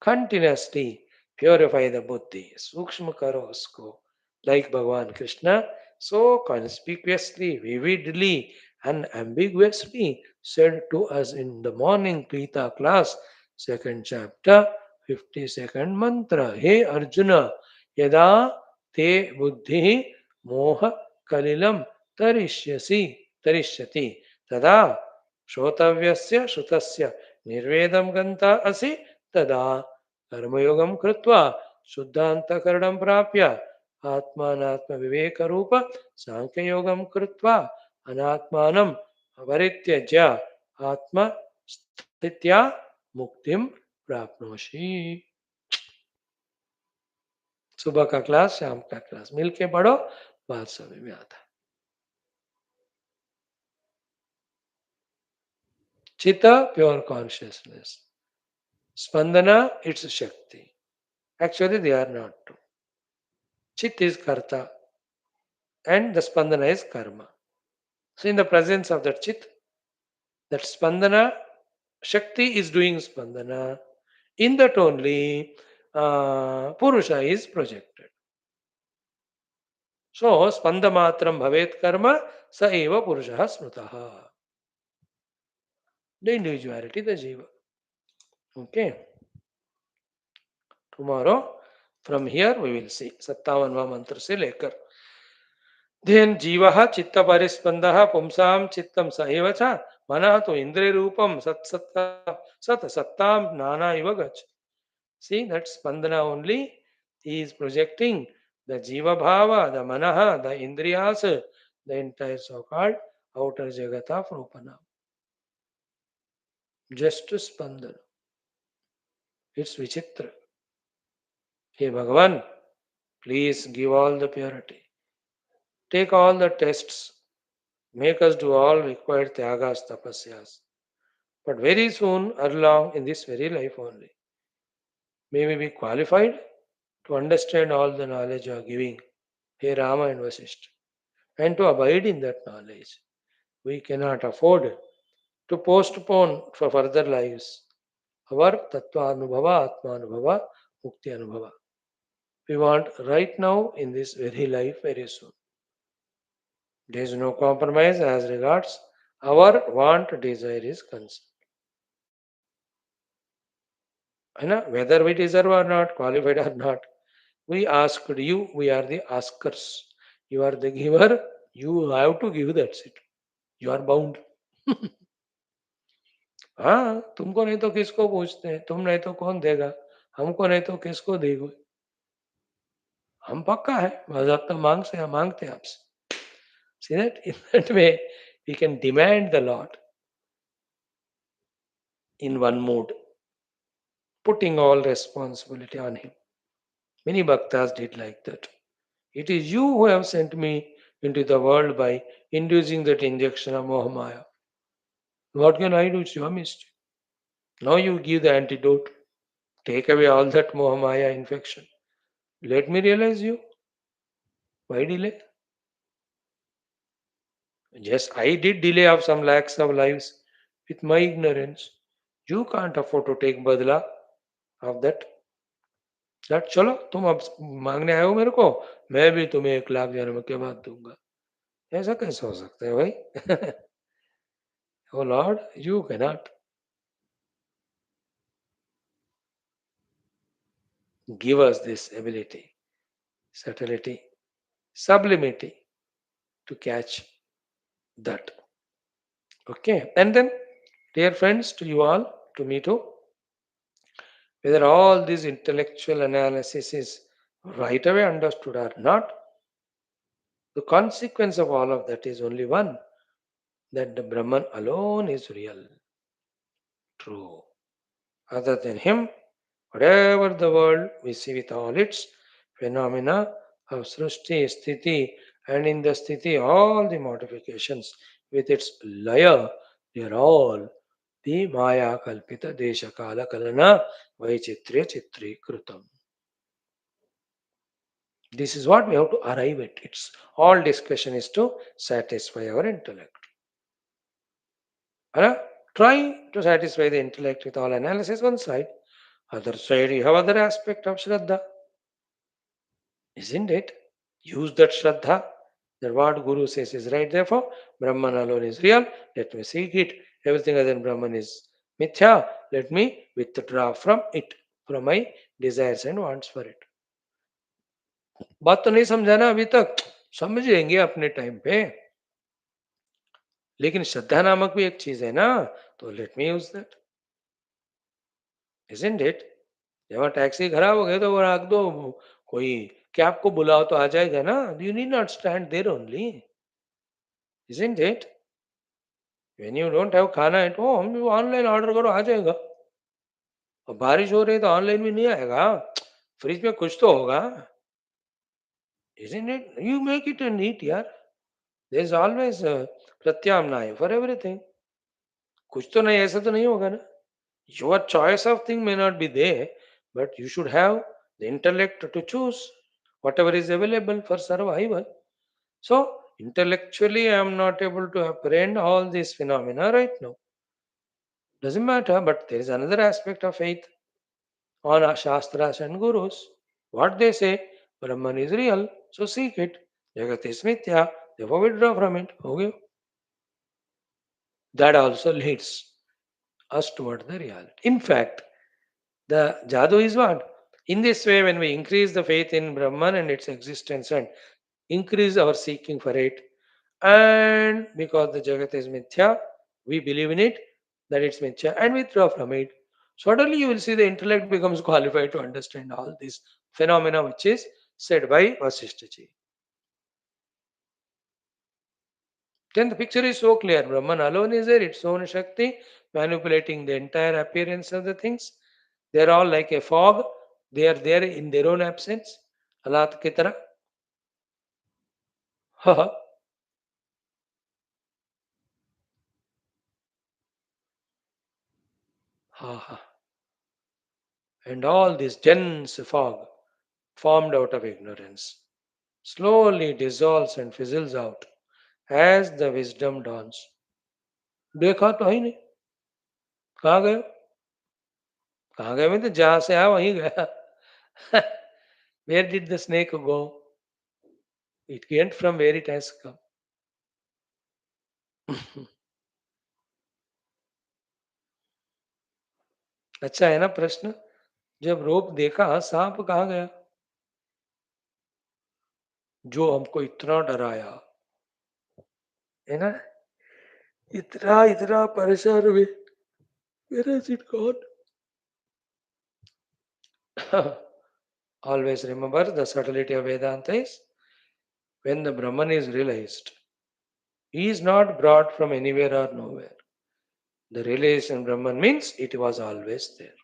Continuously purify the buddhi. Sukshma karo usko. Like Bhagavan Krishna so conspicuously, vividly, and ambiguously said to us in the morning Gita class, second chapter, 52nd mantra. Hey Arjuna, yada te buddhi moha kalilam tarishyati tada श्रोतव्यस्य श्रुतस्य निर्वेदं गन्ता असि तदा कर्मयोगं कृत्वा शुद्धान्तःकरणं प्राप्य आत्मानात्मविवेकरूप सांख्ययोगं कृत्वा अनात्मानं परित्यज्य आत्मस्थित्या मुक्तिं प्राप्नोषि. सुबह का class, शाम का क्लास मिलके पढ़ो, बात समझ में आता है. Chitta, pure consciousness. Spandana, its Shakti. Actually, they are not two. Chit is Karta and the Spandana is Karma. So, in the presence of that Chit, that Spandana, Shakti is doing Spandana. In that only, Purusha is projected. So, Spandamatram Bhavet Karma, Sa Eva Purusha Smrutaha. The individuality, the Jiva. Okay. Tomorrow, from here we will see 57वां मंत्र से लेकर then जीवः चित्त परिस्पंदः पुंसां चित्तं स एव च मनः तो इंद्रिय रूपम सत सत्तां नाना इव गच्छ. See that spandana only is projecting the jiva bhava, the manaha, the indriyas, the entire so-called outer jagat of rupana. Just spandana. It's vichitra. Hey Bhagavan, please give all the purity. Take all the tests. Make us do all required tyagas, tapasyas. But very soon, along in this very life only, may we be qualified to understand all the knowledge you are giving. Hey Rama and Vaashishtha. and to abide in that knowledge. We cannot afford to postpone for further lives our Tattva Anubhava, Atma Anubhava, Mukti Anubhava. We want right now in this very life very soon. There is no compromise as regards our want desire is concerned. Whether we deserve or not, qualified or not, we asked you, we are the askers. You are the giver, you have to give, that's it. You are bound. हाँ, तुमको नहीं तो किसको पूछते हैं, तुम नहीं तो कौन देगा, हमको नहीं तो किसको देगा. हम पक्का है, बस अब तो मांगते हैं आपसे. See that? In that way, we can demand the Lord in one mood, putting all responsibility on Him. Many bhaktas did like that. It is you who have sent me into the world by inducing that injection of Mohamaya. What can I do? It's your mistake. Now you give the antidote. Take away all that Mohamaya infection. Let me realize you. Why delay? Yes, I did delay of some lakhs of lives with my ignorance. You can't afford to take badla of that. That चलो तुम अब मांगने आए हो मेरे को, मैं भी तुम्हें 1 लाख जन्म के बाद दूंगा. ऐसा कैसे हो सकता है भाई? Oh Lord, you cannot give us this ability, subtlety, sublimity to catch that. Okay, and then, dear friends, to you all, to me too, whether all this intellectual analysis is right away understood or not, the consequence of all of that is only one, that the Brahman alone is real, true. Other than him, whatever the world we see with all its phenomena of Srushti, Sthiti, and in the Sthiti, all the modifications with its laya, they are all the Maya Kalpita Desha Kala Kalana Vaichitrya Chitri Krutam. This is what we have to arrive at. It's all discussion is to satisfy our intellect. Try to satisfy the intellect with all analysis one side. Other side, you have other aspect of Shraddha. Isn't it? Use that Shraddha. That what Guru says is right. Therefore, Brahman alone is real. Let me seek it. Everything other than Brahman is mithya. Let me withdraw from it, from my desires and wants for it. बात तो नहीं समझा ना अभी तक, समझेंगे अपने time पे. लेकिन श्रद्धा नामक भी एक चीज है ना, तो let me use that. Isn't it? जब टैक्सी खराब हो गया तो वो रख दो, कोई कैब को बुलाओ तो आ जाएगा ना. You need not stand there only. Isn't it? When you don't have खाना at home, you online order करो, आ जाएगा. और बारिश हो रही है तो ऑनलाइन भी नहीं आएगा, फ्रिज में कुछ तो होगा. Isn't it? You make it a neat यार. There is always a प्रत्याम्नाय for everything. कुछ तो नहीं, ऐसा तो नहीं होगा ना. Your choice of thing may not be there, but you should have the intellect to choose whatever is available for survival. So, intellectually, I am not able to apprehend all these phenomena right now. Doesn't matter, but there is another aspect of faith on our Shastras and Gurus. What they say, Brahman is real, so seek it. Jagat is mithya, therefore withdraw from it. Okay? That also leads us toward the reality. In fact, the jadoo is what? In this way, when we increase the faith in Brahman and its existence and increase our seeking for it, and because the Jagat is mithya, we believe in it, that it's mithya, and withdraw from it. Suddenly, you will see the intellect becomes qualified to understand all these phenomena, which is said by Vaashishtha ji. Then the picture is so clear. Brahman alone is there, its own Shakti, manipulating the entire appearance of the things. They are all like a fog. They are there in their own absence. Halat ki tarah. Ha ha. Ha ha. And all this dense fog formed out of ignorance. slowly dissolves and fizzles out as the wisdom dawns. देखा तो ही नहीं, कहाँ गए? कहाँ गए में तो जहां से आया वहीं गया. Where did the snake go? It went from where it has come. अच्छा है ना प्रश्न. जब रोप देखा सांप कहाँ गया, जो हमको इतना डराया, है ना, इतना इतना परेशान हुए. Where has it gone? Always remember the subtlety of Vedanta is when the Brahman is realized, he is not brought from anywhere or nowhere. The realization Brahman means it was always there.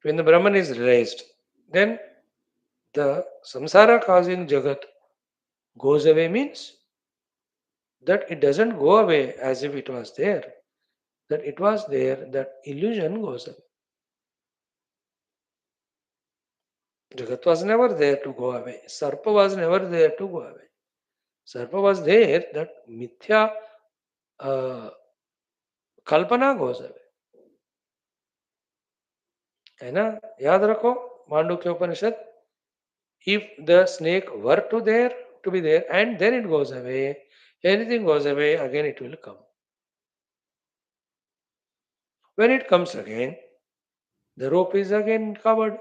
When the Brahman is realized, then the samsara causing Jagat goes away means that it doesn't go away as if it was there. That it was there, that illusion goes away. Jagat was never there to go away. Sarpa was never there to go away. Sarpa was there, that mithya kalpana goes away. है ना, याद रखो मांडुक्य उपनिषद. If the snake were to be there and then it goes away, anything goes away, again it will come. When it comes again, the rope is again covered.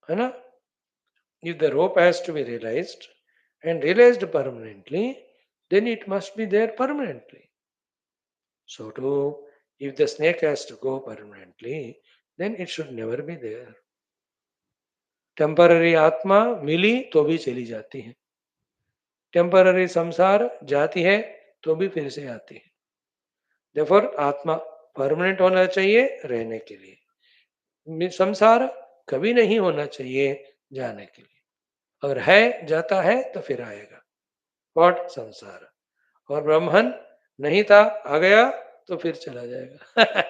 है ना? If the rope has to be realized and realized permanently, then it must be there permanently. So too, if the snake has to go permanently, then it should never be there. Temporary आत्मा मिली तो भी चली जाती है, temporary संसार जाती है तो भी फिर से आती है. Therefore आत्मा परमानेंट होना चाहिए रहने के लिए, संसार कभी नहीं होना चाहिए जाने के लिए. अगर है जाता है तो फिर आएगा. व्हाट? संसार. और ब्रह्मन नहीं था, आ गया तो फिर चला जाएगा.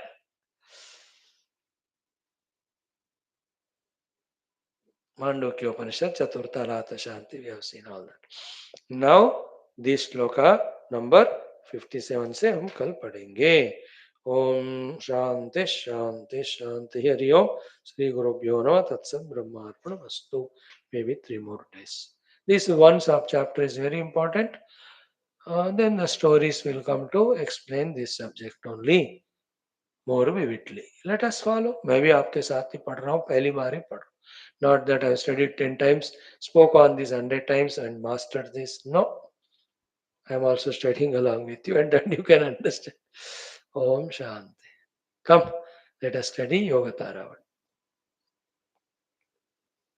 मांडुक्य उपनिषद चतुर्था रात शांति. We have seen all that. Now this shloka number 57 से हम कल पढ़ेंगे. ओम शांति शांति शांति. हरि ओम. श्री गुरुभ्यो नमः. तत्सत् ब्रह्मार्पणमस्तु. Maybe 3 more days. This one sub chapter is very important. Then the stories will come to explain this subject only more vividly. Let us follow. मैं भी आपके साथ ही पढ़ रहा हूँ, पहली बार ही पढ़. Not that I have studied 10 times, spoke on this 100 times and mastered this. No. I am also studying along with you and then you can understand. Om Shanti. Come, let us study Yoga Taravat.